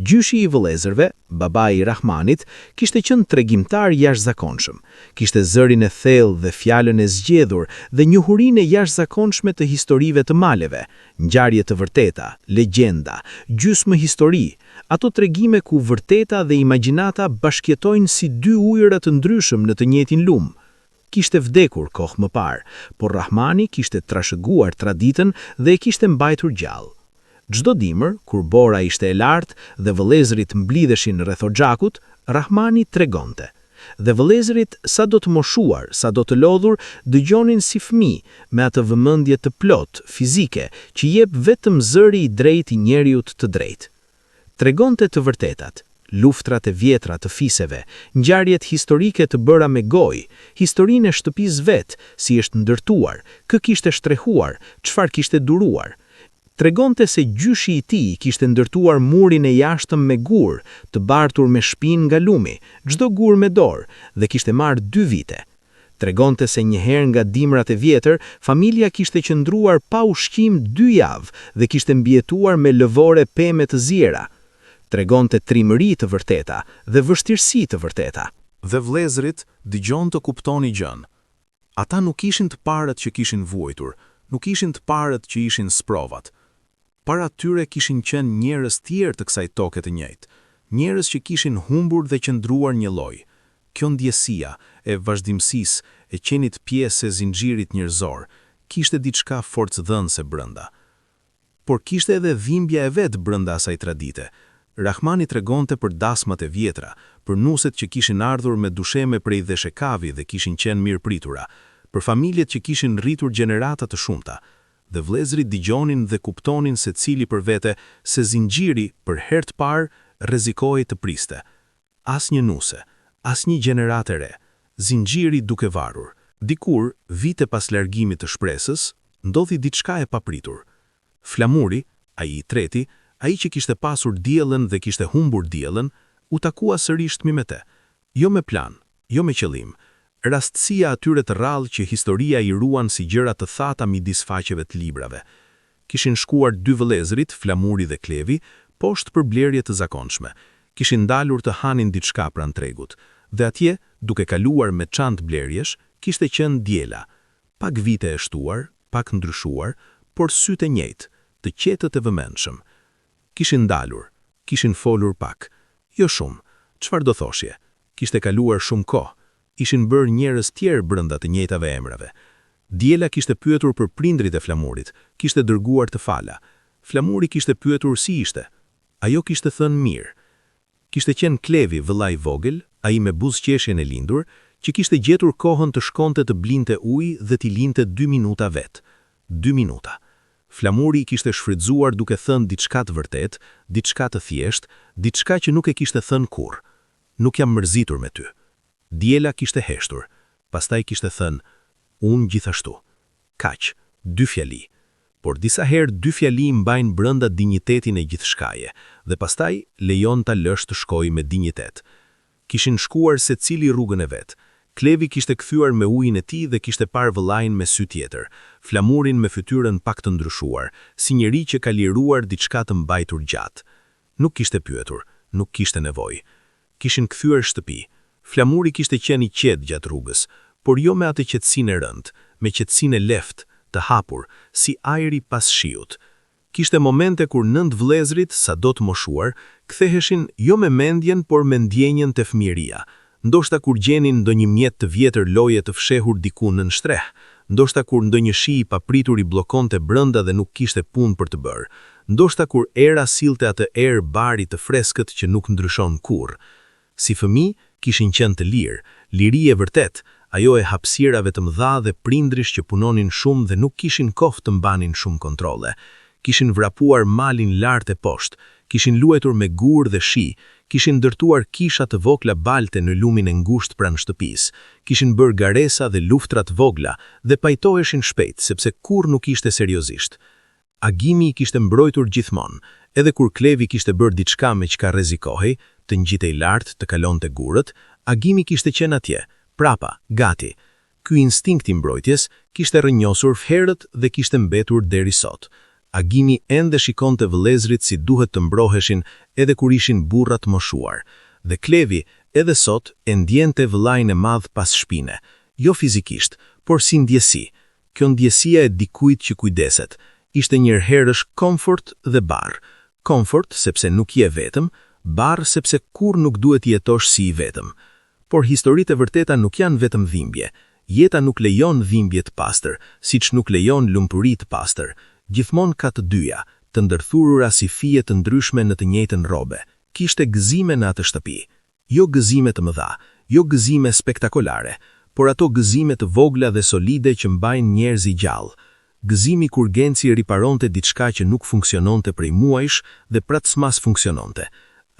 Gjyshi i vëllezërve, babai i Rahmanit, kishte qenë tregimtar jashtëzakonshëm. Kishte zërin e thellë dhe fjalën e zgjedhur dhe njohurinë e jashtëzakonshme të historive të maleve, ngjarje të vërteta, legjenda, gjysmë histori, ato tregime ku vërteta dhe imagjinata bashkëjetojnë si dy ujëra të ndryshëm në të njëjtin lum. Kishte vdekur kohë më parë, por Rahmani kishte trashëguar traditën dhe e kishte mbajtur gjallë. Çdo dimër, kur bora ishte e lartë dhe vëllezërit mblidheshin rreth xhakut, Rahmani tregonte. Dhe vëllezërit, sa do të moshuar, sa do të lodhur, dëgjonin si fëmijë me atë vëmendje të plot, fizike, që jep vetëm zëri i drejtë i njeriut të drejtë. Tregonte të vërtetat, luftrat e vjetra të fiseve, ngjarjet historike të bëra me gojë, historinë e shtëpisë vet, si është ndërtuar, kë kishte shtrehuar, çfarë kishte duruar. Tregonte se gjyshi i tij kishte ndërtuar murin e jashtëm me gur, të bartur me shpinë nga lumi, çdo gur me dorë, dhe kishte marrë 2 vite. Tregonte se njëherë nga dimrat e vjetër, familja kishte qëndruar pa ushqim 2 javë dhe kishte mbijetuar me lëvore pemë të ziera. Tregonte trimëri të vërteta dhe vështirësi të vërteta. Dhe vëllezërit dëgjon të kuptoni gjën. Ata nuk ishin të parët që kishin vuajtur, nuk ishin të parët që ishin sprovat. Para tyre kishin qenë njerëz tjerë të kësaj toke të njëjtë, njerëz që kishin humbur dhe qëndruar një lloj. Kjo ndjesia e vazhdimësisë e qenit pjesë e zinxhirit njerëzor kishte diçka forcëdhënëse brenda. Por kishte edhe dhimbja e vet brenda asaj tradite. Rahmani tregonte për dasmat e vjetra, për nuset që kishin ardhur me dusheme prej dheshekavi dhe kishin qenë mirëpritura, për familjet që kishin rritur gjenerata të shumta. Dhe vëllezërit dëgjonin dhe kuptonin se cili për vete se zinxhiri për herë të parë rrezikoi të priste. Asnjë nuse, asnjë gjeneratë e re, zinxhiri duke varur. Dikur, vite pas largimit të shpresës, ndodhi diçka e papritur. Flamuri, ai i treti, ai që kishte pasur diellën dhe kishte humbur diellën, u takua sërish me te. Jo me plan, jo me qëllim. Rastësia atyre të rrallë që historia i ruan si gjëra të thata midis faqeve të librave. Kishin shkuar 2 vëllezërit, Flamuri dhe Klevi, poshtë për blerje të zakonshme. Kishin dalur të hanin diçka pranë tregut, dhe atje, duke kaluar me çantë blerjesh, kishte qenë diela. Pak vite e shtuar, pak ndryshuar, por sytë e njëjtë, të qetët e vëmendshëm. Kishin dalur, kishin folur pak, jo shumë. Çfarë do thoshje? Kishte kaluar shumë kohë. Ishin bërë njerëz tjerë brenda të njëjtave emrave. Diela kishte pyetur për prindrit e Flamurit, kishte dërguar të fala. Flamuri kishte pyetur si ishte. Ajo kishte thënë mirë. Kishte qenë Klevi, vëllai i vogël, ai me buzëqeshjen e lindur, që kishte gjetur kohën të shkonte të blinte ujë dhe t'i linte 2 minuta vet. 2 minuta. Flamuri kishte shfrytzuar duke thënë diçka të vërtet, diçka të thjesht, diçka që nuk e kishte thënë kurrë. Nuk jam mërzitur me ty. Diela kishte heshtur, pastaj kishte thënë, unë gjithashtu. Kaq, 2 fjali. Por disa herë 2 fjali mbajnë brenda dinjitetin e gjithçkaje, dhe pastaj lejon ta lësh të shkojë me dinjitet. Kishin shkuar secili rrugën e vet. Klevi kishte kthyer me ujin e tij dhe kishte parë vëllain me sy tjetër, Flamurin me fytyrën pak të ndryshuar, si njëri që ka liruar diçka të mbajtur gjatë. Nuk kishte pyetur, nuk kishte nevojë. Kishin kthyer shtëpi. Flamuri kishte qenë i qetë gjatë rrugës, por jo me atë qetësinë e rëndë, me qetësinë e lehtë, të hapur, si ajri pas shiut. Kishte momente kur 9 vëllezërit, sado të moshuar, ktheheshin jo me mendjen, por me ndjenjen të fëmijëria. Ndoshta kur gjenin ndonjë mjet të vjetër loje të fshehur diku nën shtreh, ndoshta kur ndonjë shi i papritur i bllokonte brenda dhe nuk kishte punë për të bërë, ndoshta kur era sillte atë erë bari të freskët që nuk ndryshon kurrë. Si fëmijë, kishin qenë të lirë, liri e vërtet, ajo e hapësirave të mëdha dhe prindrish që punonin shumë dhe nuk kishin kohë të mbanin shumë kontrolle. Kishin vrapuar malin lart e poshtë, kishin luajtur me gur dhe shi, kishin ndërtuar kisha të vogla balte në lumin e ngushtë pranë shtëpisë, kishin bërë garesa dhe luftra të vogla dhe pajtoheshin shpejt sepse kurrë nuk ishte seriozisht. Agimi kishte mbrojtur gjithmonë, edhe kur Klevi kishte bërë diçka me çka rrezikohej, të ngjitej lart, të kalonte gurët, Agimi kishte qenë atje, prapa, gati. Ky instinkt i mbrojtjes kishte rrënjosur herët dhe kishte mbetur deri sot. Agimi ende shikonte vëllezrit si duhet të mbroheshin edhe kur ishin burra të moshuar. Dhe Klevi edhe sot e ndjente vëllain e madh pas shpine, jo fizikisht, por si ndjesi. Kjo ndjesia e dikujt që kujdeset, ishte njëherësh komfort dhe barr. Komfort sepse nuk je vetëm, barr sepse kur nuk duhet jetosh si i vetëm. Por historitë e vërteta nuk janë vetëm dhimbje. Jeta nuk lejon dhimbje të pastër, siç nuk lejon lumpëri të pastër. Gjithmonë ka të dyja, të ndërthurura si fije të ndryshme në të njëjtën rrobe. Kishte gëzime në atë shtëpi. Jo gëzime të mëdha, jo gëzime spektakolare, por ato gëzime të vogla dhe solide që mbajnë njerëz i gjallë. Gëzimi kur Genci riparonte diçka që nuk funksiononte prej muajsh dhe pratësmas funksiononte.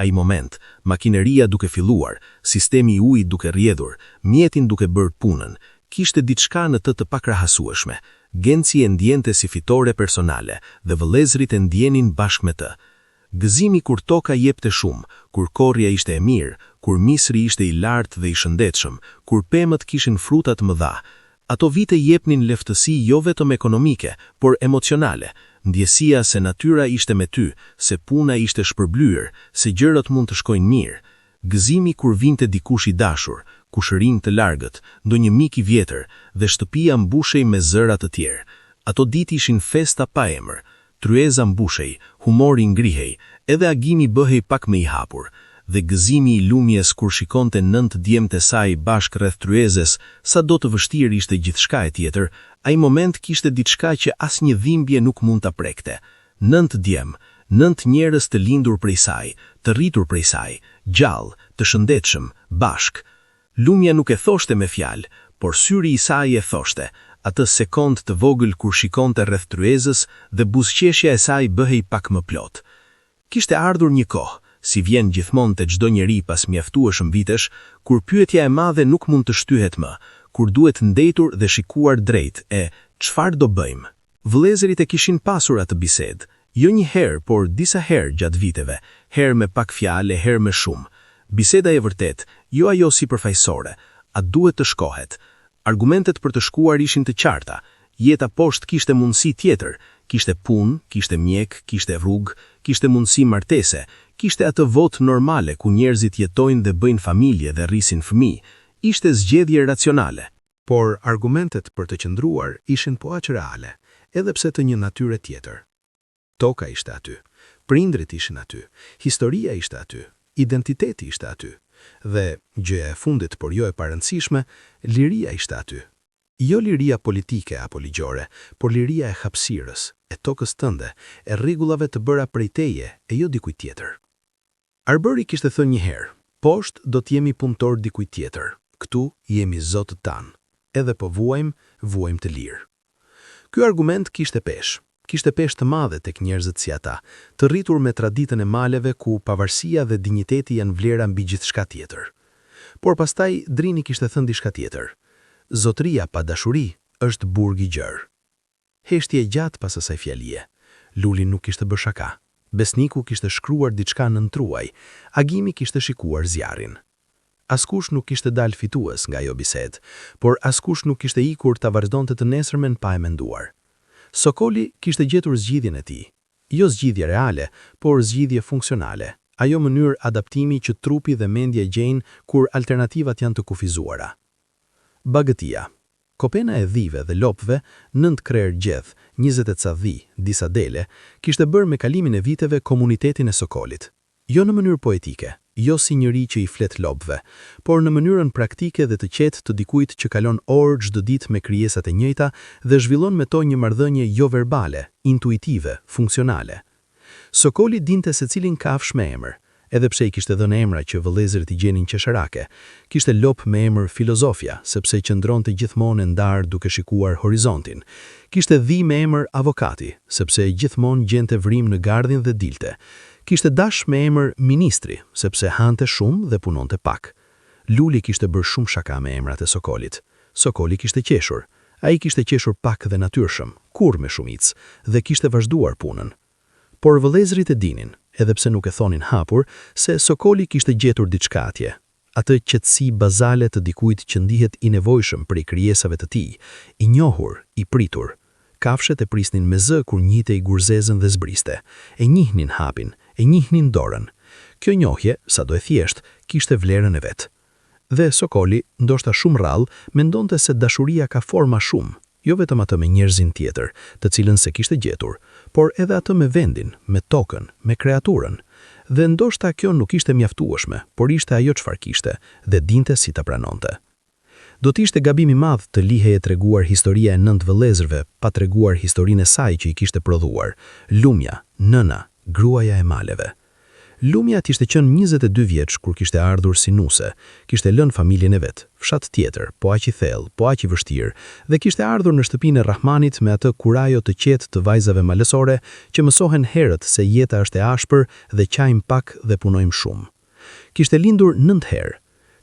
Ai moment, makineria duke filluar, sistemi i ujit duke rrjedhur, mjetin duke bërë punën, kishte diçka në të pakrahasueshme. Genci e ndjente si fitore personale dhe vëllezrit e ndjenin bashkë me të. Gëzimi kur toka jepte shumë, kur korrja ishte e mirë, kur misri ishte i lartë dhe i shëndetshëm, kur pemët kishin fruta të mëdha. Ato vite jepnin leftësi jo vetëm ekonomike, por emocionale, ndjesia se natyra ishte me ty, se puna ishte shpërblyer, se gjërat mund të shkojnë mirë. Gëzimi kur vinte dikush i dashur, kushërin të largët, ndonjë mik i vjetër, dhe shtëpia mbushej me zëra të tjerë. Ato ditë ishin festa pa emër, tryeza mbushej, humori ngrihej, edhe agimi bëhej pak më i hapur. Dhe gëzimi i lumjes kur shikonte 9 djemtë e saj bashkë rreth tryezës, sa do të vështirë ishte gjithçka e tjetër, ai moment kishte diçka që asnjë dhimbje nuk mund ta prekte. 9 djem, 9 njerëz të lindur prej saj, të rritur prej saj, gjallë, të shëndetshëm, bashk. Lumja nuk e thoshte me fjalë, por syri i saj e thoshte, atë sekond të vogël kur shikonte rreth tryezës dhe buzëqeshja e saj bëhej pak më plot. Kishte ardhur një kohë, si vjen gjithmonë te çdo njeri pas mjaftueshëm vitesh, kur pyetja e madhe nuk mund të shtyhet më, kur duhet ndëtur dhe shikuar drejt e çfarë do bëjmë. Vëllezërit e kishin pasur atë bisedë, jo një herë, por disa herë gjatë viteve, herë me pak fjalë, herë me shumë. Biseda e vërtet, jo ajo sipërfaqësore, a duhet të shkohet. Argumentet për të shkuar ishin të qarta. Jeta poshtë kishte mundësi tjetër, kishte punë, kishte mjek, kishte rrugë, kishte mundësi martese, kishte atë votë normale ku njerëzit jetojnë dhe bëjnë familje dhe rrisin fëmijë. Ishte zgjedhje racionale. Por argumentet për të qëndruar ishin po aq reale, edhe pse të një natyre tjetër. Toka ishte aty, prindrit ishin aty, historia ishte aty, identiteti ishte aty, dhe gjëja e fundit por jo e parëndësishme, liria ishte aty. Jo liria politike apo ligjore, por liria e hapësirës, e tokës tënde, e rregullave të bëra prej teje e jo dikujt tjetër. Arbëri kishte thënë një herë, poshtë do t'jemi punëtor dikujt tjetër, këtu jemi zotë tanë, edhe po vuajmë të lirë. Ky argument kishte peshë të madhe tek njerëzit si ata, të rritur me traditën e maleve ku pavarësia dhe dinjiteti janë vlera mbi gjithçka tjetër. Por pastaj Drini kishte thënë diçka tjetër. Zotëria pa dashuri është burg i gjerë. Heshtje gjatë pas asaj fjalie. Luli nuk kishte bërë shaka. Besniku kishte shkruar diçka nën truaj. Agimi kishte shikuar zjarrin. Askush nuk kishte dalë fitues nga ajo bisedë, por askush nuk kishte ikur ta vazhdonte të nesërmen pa e menduar. Sokoli kishte gjetur zgjidhjen e tij. Jo zgjidhje reale, por zgjidhje funksionale. Ajo mënyrë adaptimi që trupi dhe mendja gjejnë kur alternativat janë të kufizuara. Bagëtia. Kopena e dhive dhe lopëve, 9 krerë gjeth, 20 ca dhi, disa dele, kishte bërë me kalimin e viteve komunitetin e Sokolit. Jo në mënyrë poetike, jo si njëri që i flet lopëve, por në mënyrën praktike dhe të qetë të dikujt që kalon orë çdo ditë me krijesat e njëjta dhe zhvillon me to një marrëdhënie jo verbale, intuitive, funksionale. Sokoli dinte se cilin kafsh me emër, edhe pse I kishte dhënë emra që vëllezërit I gjenin qesharake. Kishte lop me emër Filozofia, sepse qëndronte gjithmonë e ndarë duke shikuar horizontin. Kishte dhi me emër Avokati, sepse gjithmonë gjente vrim në gardhin dhe dilte. Kishte dash me emër Ministri, sepse hante shumë dhe punonte pak. Luli kishte bërë shumë shaka me emrat e Sokolit. Sokoli kishte qeshur. Ai kishte qeshur pak dhe natyrshëm, kur me shumicë, dhe kishte vazhduar punën. Por vëllezërit e dinin, edhe pse nuk e thonin hapur, se Sokoli kishte gjetur diçka atje. atë qetësi bazale të dikujt që ndihet i nevojshëm për i krijesave të tij, i njohur, i pritur. Kafshët e prisnin me zë kur njitej gurzezën dhe zbriste, e njihnin hapin, e njihnin dorën. Kjo njohje, sado e thjesht, kishte vlerën e vet. Dhe Sokoli, ndoshta shumë rrallë, mendonte se dashuria ka forma shumë, jo vetëm atë me njerëzin tjetër, të cilën se kishte gjetur, por edhe atë me vendin, me tokën, me kreaturën. Dhe ndoshta kjo nuk ishte mjaftueshme, por ishte ajo çfarë kishte dhe dinte si ta pranonte. Do t'ishte gabim i madh të lihej e treguar historia e 9 vëllezërve, pa treguar historinë e saj që i kishte prodhuar, Lumja, nëna, gruaja e maleve. Lumja kishte qenë 22 vjeç kur kishte ardhur si nuse, kishte lënë familjen e vet, fshat tjetër, po aq i thellë, po aq i vështirë, dhe kishte ardhur në shtëpinë e Rahmanit me atë kurajo të qetë të vajzave malësore që mësohen herët se jeta është e ashpër dhe qajm pak dhe punojmë shumë. Kishte lindur 9 herë.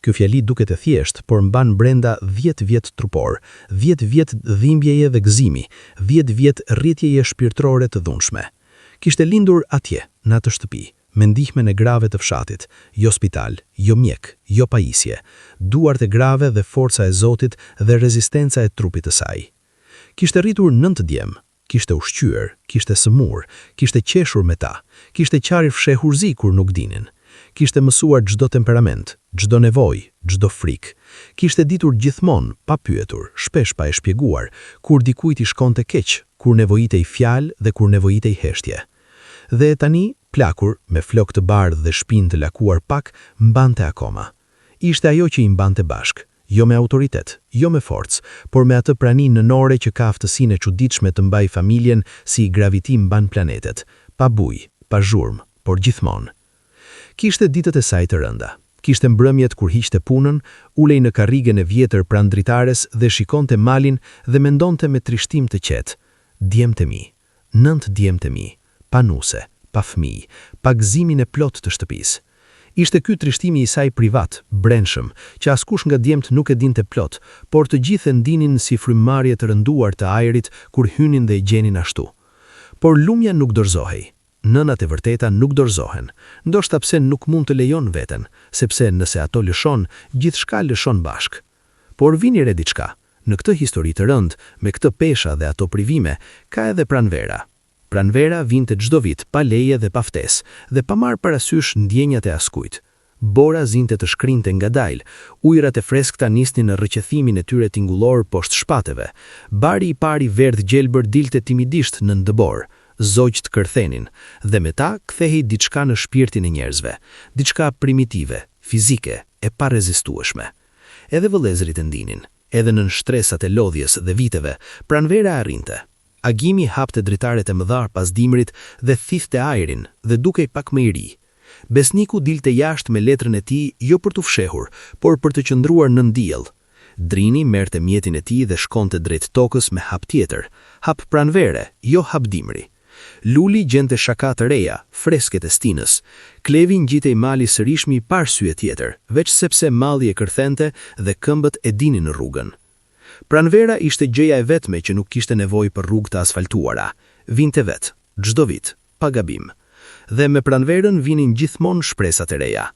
Kjo fjali duket e thjesht, por mban brenda 10 vjet trupor, 10 vjet dhimbjeje dhe gëzimi, 10 vjet rritjeje shpirtërore të dhunshme. Kishte lindur atje, në atë shtëpi, me ndihmën e grave të fshatit, jo spital, jo mjek, jo pajisje, duart e grave dhe forca e Zotit dhe rezistenca e trupit të saj. Kishte rritur 9 djem, kishte ushqyer, kishte sëmur, kishte qeshur me ta, kishte qarë fshehurzi kur nuk dinin. Kishte mësuar çdo temperament, çdo nevojë, çdo frikë. Kishte ditur gjithmonë, pa pyetur, shpesh pa e shpjeguar, kur dikujt i shkonte keq, kur nevojitej fjalë dhe kur nevojitej heshtje. Dhe tani, plakur, me flok të bardhë dhe shpinë të lakuar pak, mbante akoma. Ishte ajo që i mbante bashk, jo me autoritet, jo me forcë, por me atë praninë nënore që ka aftësinë e çuditshme të mbajë familjen si i graviti mban planetet, pa bujë, pa zhurmë, por gjithmonë. Kishte ditët e saj të rënda. Kishte mbrëmjet kur hiqte punën, ulej në karrigen e vjetër pranë dritares dhe shikonte malin dhe mendonte me trishtim të qetë. Djemtë e mi, 9 djemtë e mi, pa nuse, pa fëmijë, pa gëzimin e plot të shtëpisë. Ishte ky trishtimi i saj privat, brendshëm, që askush nga djemt nuk e dinte plot, por të gjithë e ndinin si frymëmarrje të rënduar të ajrit kur hynin dhe i gjenin ashtu. Por Lumja nuk dorëzohej. Nënat e vërteta nuk dorëzohen, ndoshta pse nuk mund të lejon veten, sepse nëse ato lëshon, gjithçka lëshon bashk. Por vini re diçka, në këtë histori të rënd, me këtë pesha dhe ato privime, ka edhe pranvera. Pranvera vinte çdo vit pa leje dhe pa ftesë, dhe pa marrë parasysh ndjenjat e askujt. Bora zinte të shkrinte ngadalë, ujërat e freskëta nisnin në rrëqethimin e tyre tingullor poshtë shpateve, bari i pari verdh gjelbër dilte timidisht në ndëbor, zogjt kërthenin, dhe me ta kthehej diçka në shpirtin e njerëzve, diçka primitive, fizike, e parezistueshme. Edhe vëllezërit e ndinin, edhe nën shtresat e lodhjes dhe viteve, pranvera arrinte. Agimi hapte dritaret e mëdha pas dimrit dhe thithte ajrin dhe dukej pak më i ri. Besniku dilte jashtë me letrën e tij jo për të fshehur, por për të qëndruar në diell. Drini merrte mjetin e tij dhe shkonte drejt tokës me hap tjetër, hap pranvere, jo hap dimri. Luli gjente shaka të reja, fresket e stinës. Klevi ngjitej mali sërish mi pa arsye tjetër, veç sepse malli e kërthente dhe këmbët e dinin në rrugën. Pranvera ishte gjëja e vetme që nuk kishte nevojë për rrugë të asfaltuara. Vinte vet, çdo vit, pa gabim. Dhe me pranverën vinin gjithmonë shpresat e reja.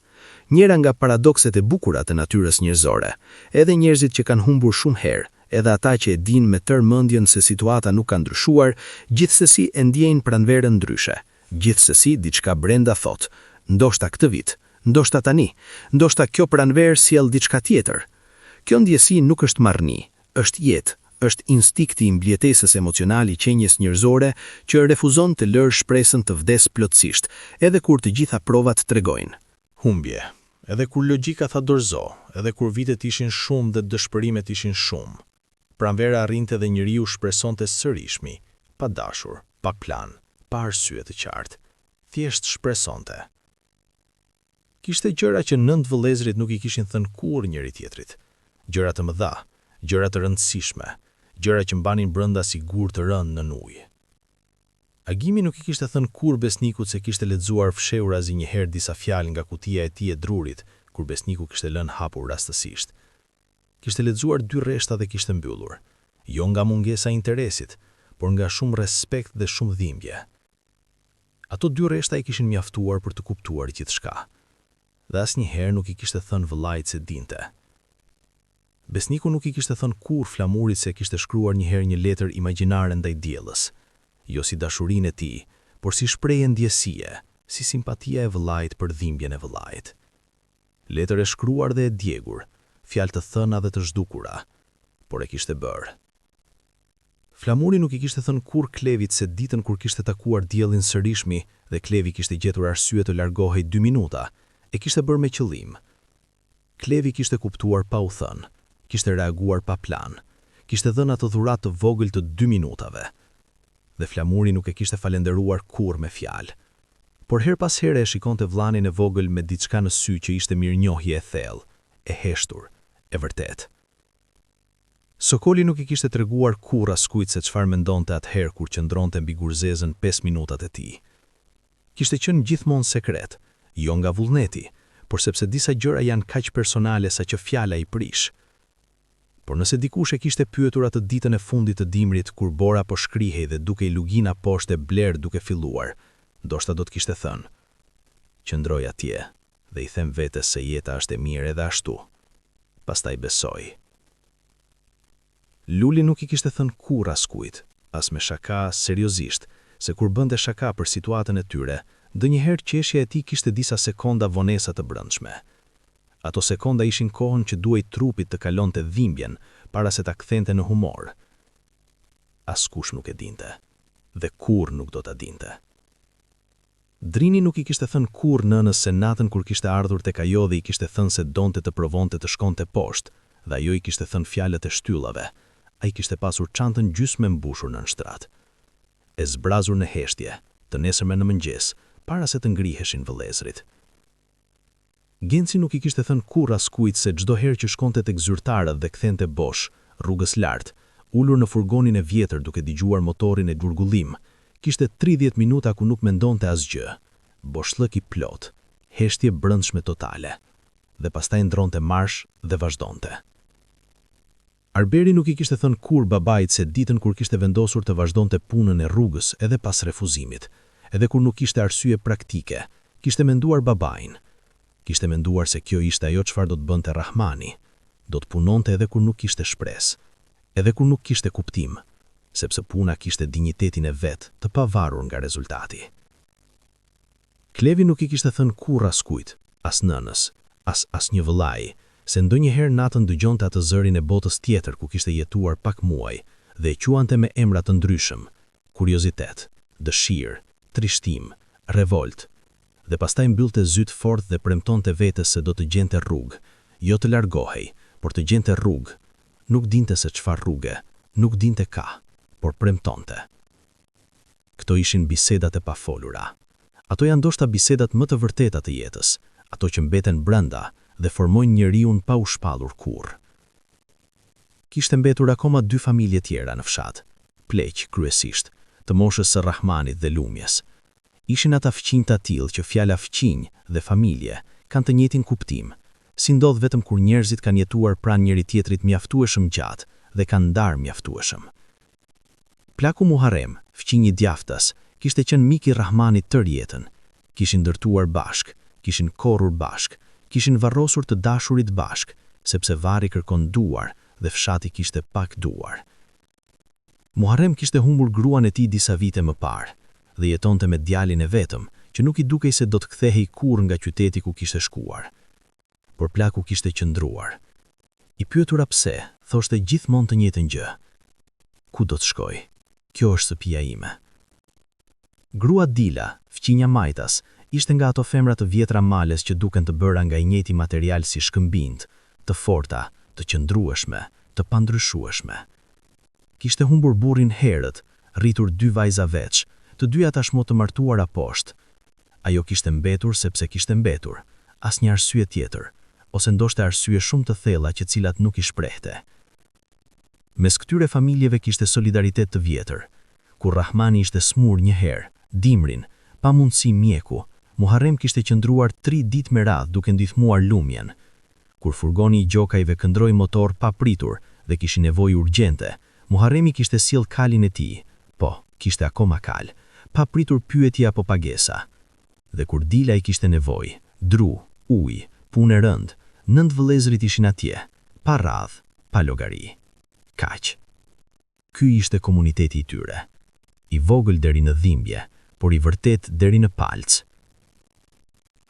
Njëra nga paradokset e bukura të natyrës njerëzore, edhe njerëzit që kanë humbur shumë herë, edhe ata që e dinë me tërë mendjen se situata nuk ka ndryshuar, gjithsesi e ndjejnë pranverën ndryshe. Gjithsesi diçka brenda thot, ndoshta këtë vit, ndoshta tani, ndoshta kjo pranverë sjell diçka tjetër. Kjo ndjesi nuk është marrëni, është jetë, është instikti i mbledhjesës emocionale i qenjes njerëzore që refuzon të lërë shpresën të vdes plotësisht, edhe kur të gjitha provat tregojnë humbje. Edhe kur logjika tha dorëzo, edhe kur vitet ishin shumë dhe dëshpërimet ishin shumë. Pranvera arrinte dhe njeriu shpresonte sërishmi, pa dashur, pa plan, pa arsye të qartë. Thjesht shpresonte. Kishte gjëra që 9 vëllezërit nuk i kishin thënë kurrë njëri tjetrit. Gjëra të mëdha, gjëra të rëndësishme, gjëra që mbanin brenda si gur të rënd në ujë. Agimi nuk i kishte thënë kurrë besnikut se kishte lexuar fshehurazi një herë disa fjalë nga kutia e tij e drurit, kur besniku kishte lënë hapur rastësisht. Kishte lexuar 2 rreshta dhe kishte mbyllur, jo nga mungesa e interesit, por nga shumë respekt dhe shumë dhimbje. Ato 2 rreshta i kishin mjaftuar për të kuptuar gjithçka. dhe asnjëherë nuk I kishte thënë vëllait se dinte. Besniku nuk I kishte thënë kur flamurit se kishte shkruar njëherë një letër imagjinare ndaj diellës, jo si dashurinë e tij, por si shprehje ndjesie, si simpatia e vëllait për dhimbjen e vëllait. Letër e shkruar dhe e djegur, fjalë të thëna dhe të zhdukura, por e kishte bërë. Flamuri nuk I kishte thënë kur Klevit se ditën kur kishte takuar diellin sërishmi dhe Klevi kishte gjetur arsye të largohej 2 minuta, e kishte bërë me qëllim. Klevi kishte kuptuar pa u thënë, kishte reaguar pa plan, kishte dhënë atë dhuratë të vogël të 2 minutave. Dhe Flamuri nuk e kishte falenderuar kur me fjalë. Por her pas here e shikonte vllanin e vogël me diçka në sy që ishte mirënjohje e thellë, e heshtur, e vërtet. Sokoli nuk I kishte treguar kur askujt se çfarë mendonte atëherë kur qëndronte mbi gurzezën 5 minutat e tij. Kishte qenë gjithmonë sekret, jo nga vullneti, por sepse disa gjëra janë kaq personale sa që fjala I prish. Por nëse dikush e kishte pyetur atë ditën e fundit të dimrit kur bora po shkrihej dhe duke I lugina poshtë e blerë duke filluar, ndoshta do të kishte thënë: "Qëndroj atje dhe I them vetes se jeta është e mirë edhe ashtu." Pastaj besoj. Luli nuk I kishte thënë kur askujt, as me shaka, seriozisht, se kur bënte shaka për situatën e tyre, ndonjëherë qeshja e tij kishte disa sekonda vonesa të brendshme. Ato sekonda ishin kohën që duhej trupit të kalonte dhimbjen para se ta kthente në humor. Askush nuk e dinte, dhe kur nuk do ta dinte. Drini nuk I kishte thënë kur nënës se natën kur kishte ardhur tek ajo dhe I kishte thënë se donte të provonte të shkonte poshtë, dhe ajo I kishte thënë fjalët e shtyllave. Ai kishte pasur çantën gjysmë mbushur nën shtrat. E zbrazur në heshtje, të nesërme në mëngjes, para se të ngriheshin vëllezrit. Genci nuk I kishte thënë kur askujt se çdo herë që shkonte tek zyrtarët dhe kthente bosh, rrugës lart, ulur në furgonin e vjetër duke dëgjuar motorin e gurgullim, kishte 30 minuta ku nuk mendonte asgjë. Boshllëk I plot, heshtje brendshme totale, dhe pastaj ndronte marsh dhe vazhdonte. Arberi nuk I kishte thënë kur babait se ditën kur kishte vendosur të vazhdonte punën e rrugës edhe pas refuzimit, edhe kur nuk kishte arsye praktike, kishte menduar babain. Kishte menduar se kjo ishte ajo çfarë do të bënte Rahmani, do të punonte edhe kur nuk kishte shpresë, edhe kur nuk kishte kuptim, sepse puna kishte dinjitetin e vet, të pavarur nga rezultati. Klevi nuk I kishte thënë kur askujt, as nënës, as një vëllai, se ndonjëherë natën dëgjonte atë zërin e botës tjetër ku kishte jetuar pak muaj dhe e quante me emra të ndryshëm: kuriozitet, dëshirë, trishtim, revolt, dhe pastaj mbyllte zyt fort dhe premtonte vetes se do të gjente rrugë, jo të largohej, por të gjente rrugë. Nuk dinte se çfarë rruge, nuk dinte ka, por premtonte. Këto ishin bisedat e pafolura. Ato janë ndoshta bisedat më të vërteta të jetës, ato që mbeten brenda dhe formojnë njeriun pa u shpallur kurrë. Kishte mbetur akoma 2 familje tjera në fshat, pleq kryesisht, të moshës së Rahmanit dhe Lumjes. Ishin ata fqinj të tillë që fjala fqinj dhe familje kanë të njëjtin kuptim, si ndodh vetëm kur njerëzit kanë jetuar pranë njëri tjetrit mjaftueshëm gjatë dhe kanë ndarë mjaftueshëm. Plaku Muharrem, fqinj I djaftas, kishte qenë mik I Rahmanit tërë jetën. Kishin ndërtuar bashk, kishin korrur bashk, kishin varrosur të dashurit bashk, sepse vari kërkon duar dhe fshati kishte pak duar. Muharrem kishte humbur gruan e tij disa vite më parë dhe jetonte me djalin e vetëm, që nuk I dukej se do të kthehej kurrë nga qyteti ku kishte shkuar. Por plaku kishte qëndruar. I pyetura pse, thoshte gjithmonë të njëjtën gjë: "Ku do të shkoj? Kjo është shtëpia ime." Grua Dila, fqinja Majtas, ishte nga ato femra të vjetra males që duken të bëra nga I njëjti material si shkëmbind, të forta, të qëndrueshme, të pandryshueshme. Kishte humbur burrin herët, rritur 2 vajza veç, të dyja tashmë të martuara poshtë. Ajo kishte mbetur sepse kishte mbetur, asnjë arsye tjetër, ose ndoshta arsye shumë të thella që cilat nuk I shprehte. Mes këtyre familjeve kishte solidaritet të vjetër. Kur Rahmani ishte smur një herë, dimrin, pa mundësi mjeku, Muharrem kishte qëndruar 3 ditë me radhë duke ndihmuar Lumjen. Kur furgoni I gjokajve këndroi motor pa pritur dhe kishin nevojë urgjente, Muharremi kishte sjell kalin e tij, po, kishte akoma kal, pa pritur pyetje apo pagesa. Dhe kur Dila I kishte nevojë, dru, ujë, punë e rëndë, 9 vëllezërit ishin atje, pa radhë, pa llogari. Kaq. Ky ishte komuniteti i tyre. I vogël deri në dhimbje, por i vërtet deri në palc.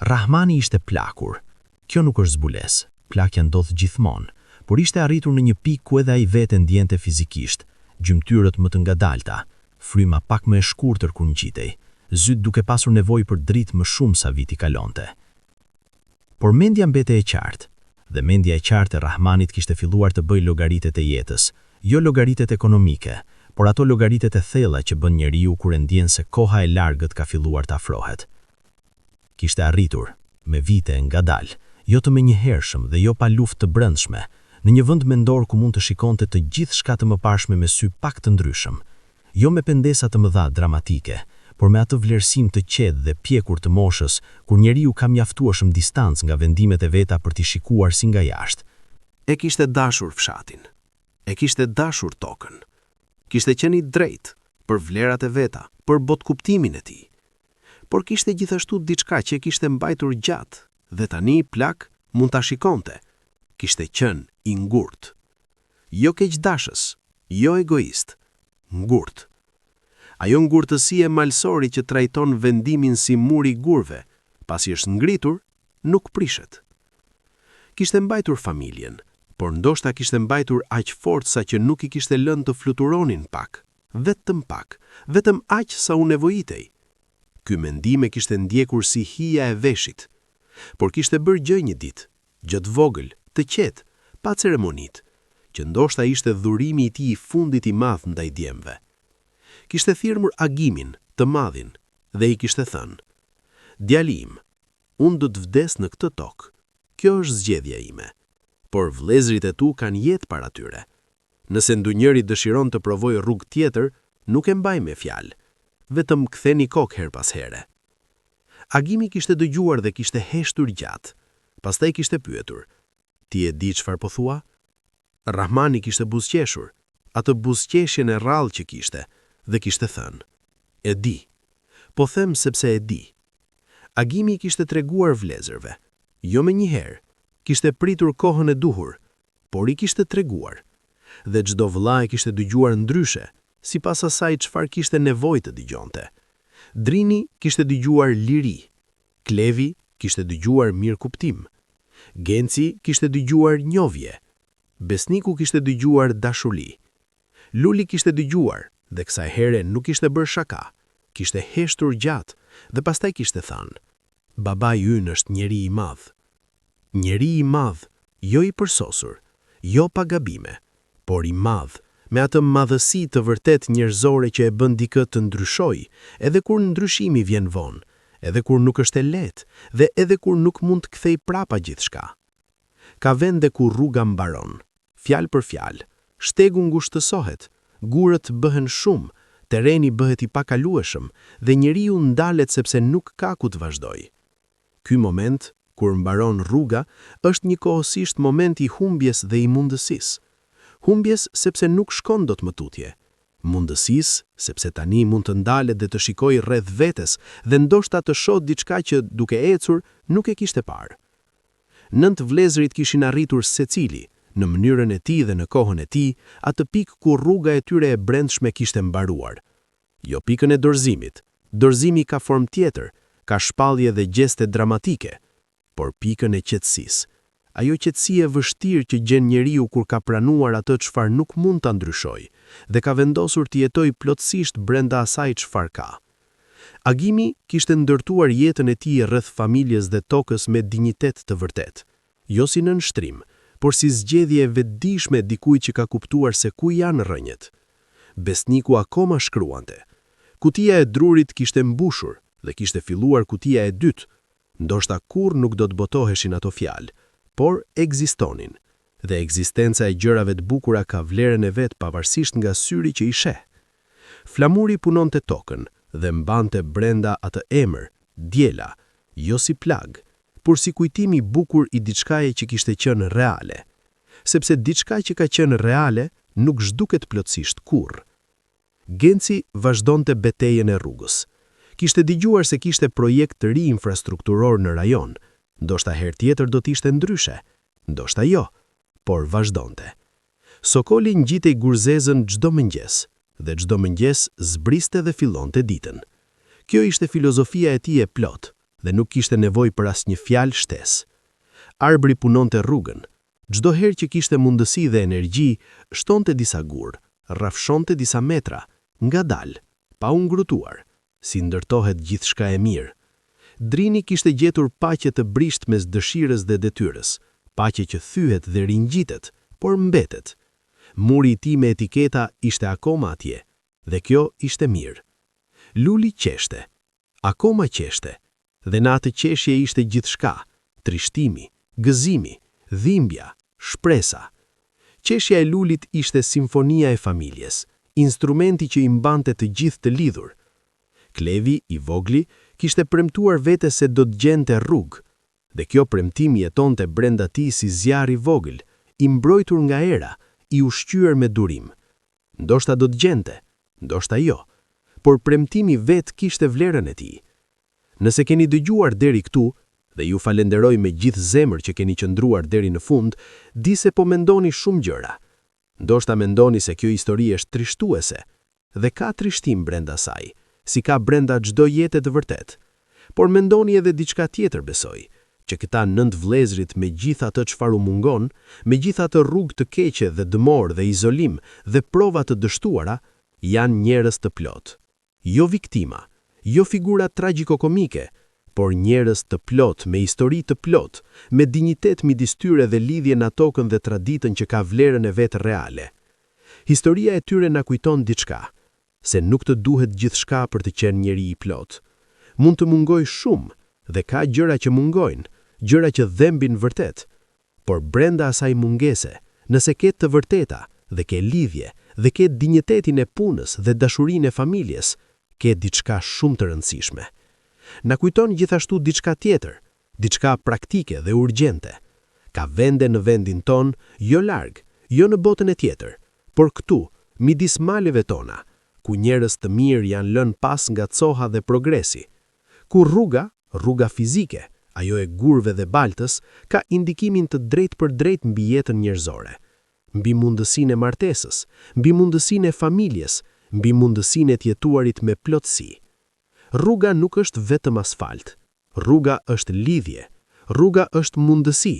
Rahmani ishte plakur. Kjo nuk është zbules, plakja ndodh gjithmonë, por ishte arritur në një pikë ku edhe ai vetë ndjente fizikisht, gjymtyrët më të ngadalta, fryma pak më e shkurtër kur ngjitej, zyt duke pasur nevojë për dritë më shumë sa viti kalonte. Por mendja mbete e qartë, dhe mendja e qartë e Rahmanit kishte filluar të bëjë llogaritet e jetës, jo llogaritet ekonomike, por ato llogaritet e thella që bën njeriu kur e ndjen se koha e largët ka filluar të afrohet. Kishte arritur, me vite ngadal, jo të menjëhershëm dhe jo pa luftë të brendshme, në një vend mendor ku mund të shikonte të gjithë shka të mëparshme me sy pak të ndryshëm, jo me pendesa të mëdha dramatike, por me atë vlerësim të qetë dhe pjekur të moshës, kur njeriu ka mjaftueshëm distancë nga vendimet e veta për t'i shikuar si nga jashtë. E kishte dashur fshatin, e kishte dashur tokën, kishte qenë i drejtë për vlerat e veta, për botkuptimin e tij. Por kishte gjithashtu diçka që kishte mbajtur gjatë, dhe tani plak mund ta shikonte. Kishte qenë i ngurtë. Jo keqdashës, jo egoist, ngurtë. Ajo ngurtësi e malsori që trajton vendimin si muri gurve, pasi është ngritur, nuk prishet. Kishte mbajtur familjen, por ndoshta kishte mbajtur aq fort sa që nuk i kishte lënë të fluturonin pak, vetëm aq sa u nevojitej. Ky mendim e kishte ndjekur si hija e veshit, por kishte bërë gjë një ditë, gjë të vogël, të qetë, pa ceremonit, që ndoshta ishte dhurimi i tij i fundit i madh ndaj djemve. Kishte thirrur Agimin, të madhin, dhe i kishte thënë: "Djali im, unë do të vdes në këtë tokë. Kjo është zgjedhja ime, por vëllezërit e tu kanë jetë para tyre. Nëse ndonjëri dëshiron të provojë rrugë tjetër, nuk e mbaj me fjalë, vetëm ktheni kokë her pas here." Agimi kishte dëgjuar dhe kishte heshtur gjatë. Pastaj kishte pyetur: "Ti e di çfarë po thua?" Rahmani kishte buzëqeshur, atë buzëqeshjen e rrallë që kishte, dhe kishte thënë: "E di. Po them sepse e di." Agimi kishte treguar vlezërve, jo me njëherë, kishte pritur kohën e duhur, por i kishte treguar. Dhe çdo vëlla e kishte dëgjuar ndryshe, sipas asaj çfarë kishte nevojë të dëgjonte. Drini kishte dëgjuar liri, Klevi kishte dëgjuar mirëkuptim, Genci kishte dëgjuar njohje, Besniku kishte dëgjuar dashuri. Luli kishte dëgjuar dhe kësaj here nuk kishte bërë shaka, kishte heshtur gjatë dhe pastaj kishte thënë: "Babai ynë është njeri i madh." Njeri i madh, jo i përsosur, jo pa gabime, por i madh, me atë madhësi të vërtet njerëzore që e bën dikë të ndryshojë, edhe kur ndryshimi vjen vonë, edhe kur nuk është e lehtë dhe edhe kur nuk mund të kthej prapa gjithçka. Ka vende ku rruga mbaron, fjalë për fjalë, shtegu ngushtësohet, gurët bëhen shumë, terreni bëhet i pakalueshëm dhe njeriu ndalet sepse nuk ka ku të vazhdojë. Ky moment, kur mbaron rruga, është njëkohësisht moment i humbjes dhe i mundësisë. Humbjes sepse nuk shkon dot më tutje. Mundësisë sepse tani mund të ndalet dhe të shikojë rreth vetes dhe ndoshta të shohë diçka që duke ecur nuk e kishte parë. 9 vlezërit kishin arritur secili, në mënyrën e tij dhe në kohën e tij, atë pikë ku rruga e tyre e brendshme kishte mbaruar. Jo pikën e dorëzimit. Dorëzimi ka formë tjetër, ka shpallje dhe gjeste dramatike, por pikën e qetësisë. Ajo qetësi e vështirë që gjen njeriu kur ka pranuar atë çfarë nuk mund ta ndryshojë dhe ka vendosur të jetojë plotësisht brenda asaj çfarë ka. Agimi kishte ndërtuar jetën e tij rreth familjes dhe tokës me dinjitet të vërtet, jo si në nështrim, por si zgjedhje e vetëdijshme e dikujt që ka kuptuar se ku janë rrënjët. Besniku akoma shkruante. Kutia e drurit kishte mbushur dhe kishte filluar kutia e dytë. Ndoshta kurrë nuk do të botoheshin ato fjalë, por ekzistonin, dhe ekzistenca e gjërave të bukura ka vlerën e vet pavarësisht nga syri që i sheh. Flamuri punonte tokën dhe mbante brenda atë emër, diela, jo si plag, por si kujtimi i bukur i diçkaje që kishte qenë reale, sepse diçka që ka qenë reale nuk zhduket plotësisht kurrë. Genci vazhdonte betejën e rrugës. Kishte dëgjuar se kishte projekt të ri infrastrukturor në rajon, Ndoshta herë tjetër do t'ishte ndryshe, ndoshta jo, por vazhdonte. Sokoli ngjitej gurzezën çdo mëngjes, dhe çdo mëngjes zbriste dhe fillonte ditën. Kjo ishte filozofia e tij e plot, dhe nuk kishte nevojë për asnjë fjalë shtesë. Arbri punonte rrugën. Çdo herë që kishte mundësi dhe energji, shtonte disa gur, rrafshonte disa metra, ngadalë, pa u ngrutuar, si ndërtohet gjithçka e mirë. Drini kishte gjetur paqe të brisht mes dëshirës dhe detyrës, paqe që thyhet dhe ringjitet, por mbetet. Muri i tij me etiketa ishte akoma atje, dhe kjo ishte mirë. Luli qeshte, akoma qeshte, dhe në atë qeshje ishte gjithçka, trishtimi, gëzimi, dhimbja, shpresa. Qeshja e lulit ishte simfonia e familjes, instrumenti që i mbante të gjithë të lidhur. Klevi, i vogli, kishte premtuar vetes se do të gjente rrugë, dhe kjo premtim jetonte brenda tij si zjarr i vogël, i mbrojtur nga era, i ushqyer me durim. Ndoshta do të gjente, ndoshta jo, por premtimi vet kishte vlerën e tij. Nëse keni dëgjuar deri këtu, dhe ju falenderoj me gjithë zemër që keni qëndruar deri në fund, di se po mendoni shumë gjëra. Ndoshta mendoni se kjo histori është trishtuese, dhe ka trishtim brenda saj, si ka brenda çdo jete të vërtet. Por mendoni edhe diçka tjetër, besoj, që këta 9 vëllezrit me gjithë atë çfarë u mungon, me gjithë atë rrugë të keqe dhe dëmor dhe izolim dhe prova të dështuara, janë njerëz të plot. Jo viktima, jo figura tragjikokomike, por njerëz të plot, me histori të plot, me dinjitet midis tyre dhe lidhje në tokën dhe traditën që ka vlerën e vetë reale. Historia e tyre na kujton diçka, se nuk të duhet gjithçka për të qenë njeri i plot. Mund të mungoj shumë, dhe ka gjëra që mungojnë, gjëra që dhembin vërtet. Por brenda asaj mungese, nëse ke të vërteta, dhe ke lidhje, dhe ke dinjitetin e punës dhe dashurinë e familjes, ke diçka shumë të rëndësishme. Na kujton gjithashtu diçka tjetër, diçka praktike dhe urgjente. Ka vende në vendin ton, jo larg, jo në botën e tjetër, por këtu, midis maleve tona, ku njerëz të mirë janë lënë pas nga coha dhe progresi. Ku rruga fizike, ajo e gurve dhe baltës, ka indikimin të drejt për drejt mbi jetën njerëzore. Mbi mundësinë e martesës, mbi mundësinë e familjes, mbi mundësinë e të jetuarit me plotësi. Rruga nuk është vetëm asfalt. Rruga është lidhje. Rruga është mundësi.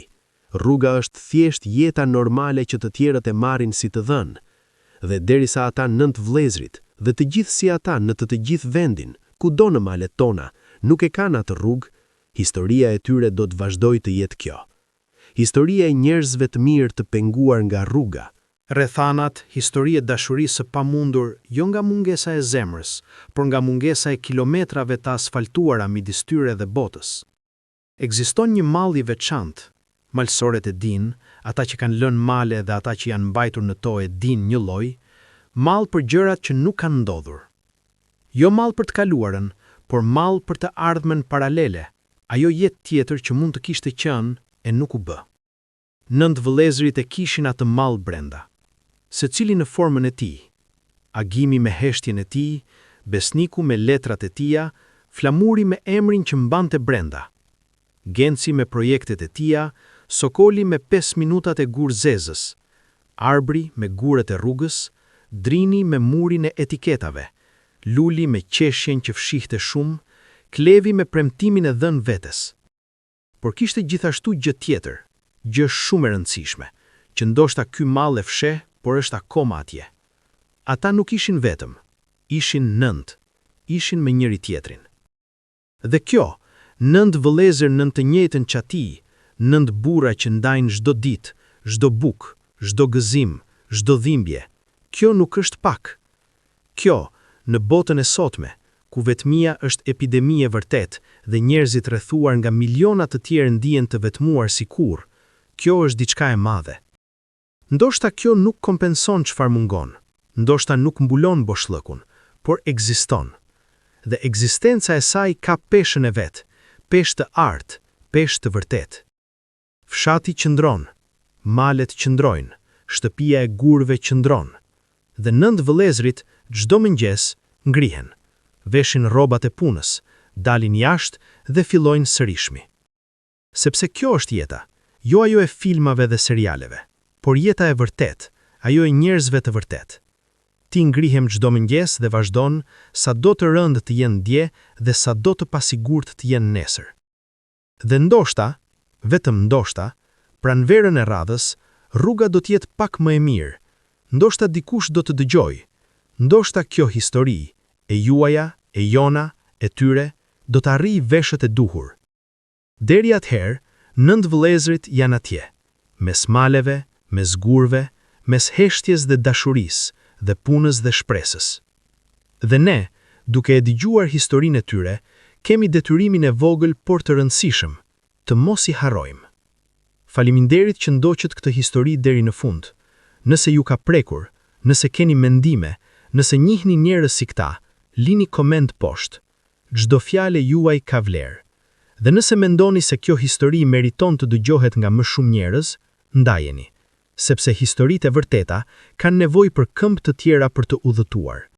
Rruga është thjesht jeta normale që të tjerët e marrin si të dhënë. Dhe derisa ata 9 vëllezrit dhe të gjithë si ata në të gjithë vendin, kudo në malet tona, nuk e kanë atë rrugë, historia e tyre do të vazhdojë të jetë kjo. Historia e njerëzve të mirë të penguar nga rruga. Rrethanat, histori e dashurisë së pamundur, jo nga mungesa e zemrës, por nga mungesa e kilometrave të asfaltuara midis tyre dhe botës. Ekziston një mall i veçantë. Malësorët e dinë, ata që kanë lënë male dhe ata që janë mbajtur në to e dinë një lloj, mall për gjërat që nuk kanë ndodhur. Jo mall për të kaluarën, por mall për të ardhmen paralele, ajo jetë tjetër që mund të kishte qenë e nuk u bë. 9 vëllezërit e kishin atë mall brenda. Secili në formën e tij, agimi me heshtjen e tij, besniku me letrat e tija, flamuri me emrin që mbante brenda, Genci me projektet e tija, Sokoli me 5 minutat e gurzezës, Arbri me guret e rrugës, Drini me murin e etiketave, Luli me qeshjen që fshihte shumë, Klevi me premtimin e dhënë vetes. Por kishte gjithashtu gjë tjetër, gjë shumë e rëndësishme, që ndoshta ky mall e fsheh, por është akoma atje. Ata nuk ishin vetëm, ishin 9, ishin me njëri tjetrin. Dhe kjo, 9 vëllezër në të njëjtën qati, 9 burra që ndajnë çdo ditë, çdo bukë, çdo gëzim, çdo dhimbje. Kjo nuk është pak. Kjo, në botën e sotme, ku vetmia është epidemi e vërtet dhe njerëzit rrethuar nga miliona të tjerë ndihen të vetmuar si kurrë, kjo është diçka e madhe. Ndoshta kjo nuk kompenson çfarë mungon, ndoshta nuk mbulon boshllëkun, por ekziston. Dhe ekzistenca e saj ka peshën e vet, peshë të artë, peshë të vërtet. Fshati qëndron, malet qëndrojnë, shtëpia e gurve qëndron. Dhe 9 vëllezërit çdo mëngjes ngrihen, veshin rrobat e punës, dalin jashtë dhe fillojnë sërishmi. Sepse kjo është jeta, jo ajo e filmave dhe serialeve, por jeta e vërtet, ajo e njerëzve të vërtet. Ti ngrihem çdo mëngjes dhe vazhdon, sa do të rëndë të jenë dje dhe sa do të pasigurt të jenë nesër. Dhe ndoshta, vetëm ndoshta, pranë verën e radhës, rruga do të jetë pak më e mirë. Ndoshta dikush do të dëgjoj. Ndoshta kjo histori, e juaja, e jona, e tyre, do të arrijë veshët e duhur. Deri atëherë, 9 vëllezërit janë atje, mes maleve, mes gurve, mes heshtjes dhe dashurisë, dhe punës dhe shpresës. Dhe ne, duke e dëgjuar historinë e tyre, kemi detyrimin e vogël por të rëndësishëm, të mos i harrojmë. Faleminderit që ndoqët këtë histori deri në fund. Nëse ju ka prekur, nëse keni mendime, nëse njihni njerëz si këta, lini koment poshtë. Çdo fjalë juaj ka vlerë. Dhe nëse mendoni se kjo histori meriton të dëgjohet nga më shumë njerëz, ndajeni, sepse historitë e vërteta kanë nevojë për këmbë të tjera për të udhëtuar.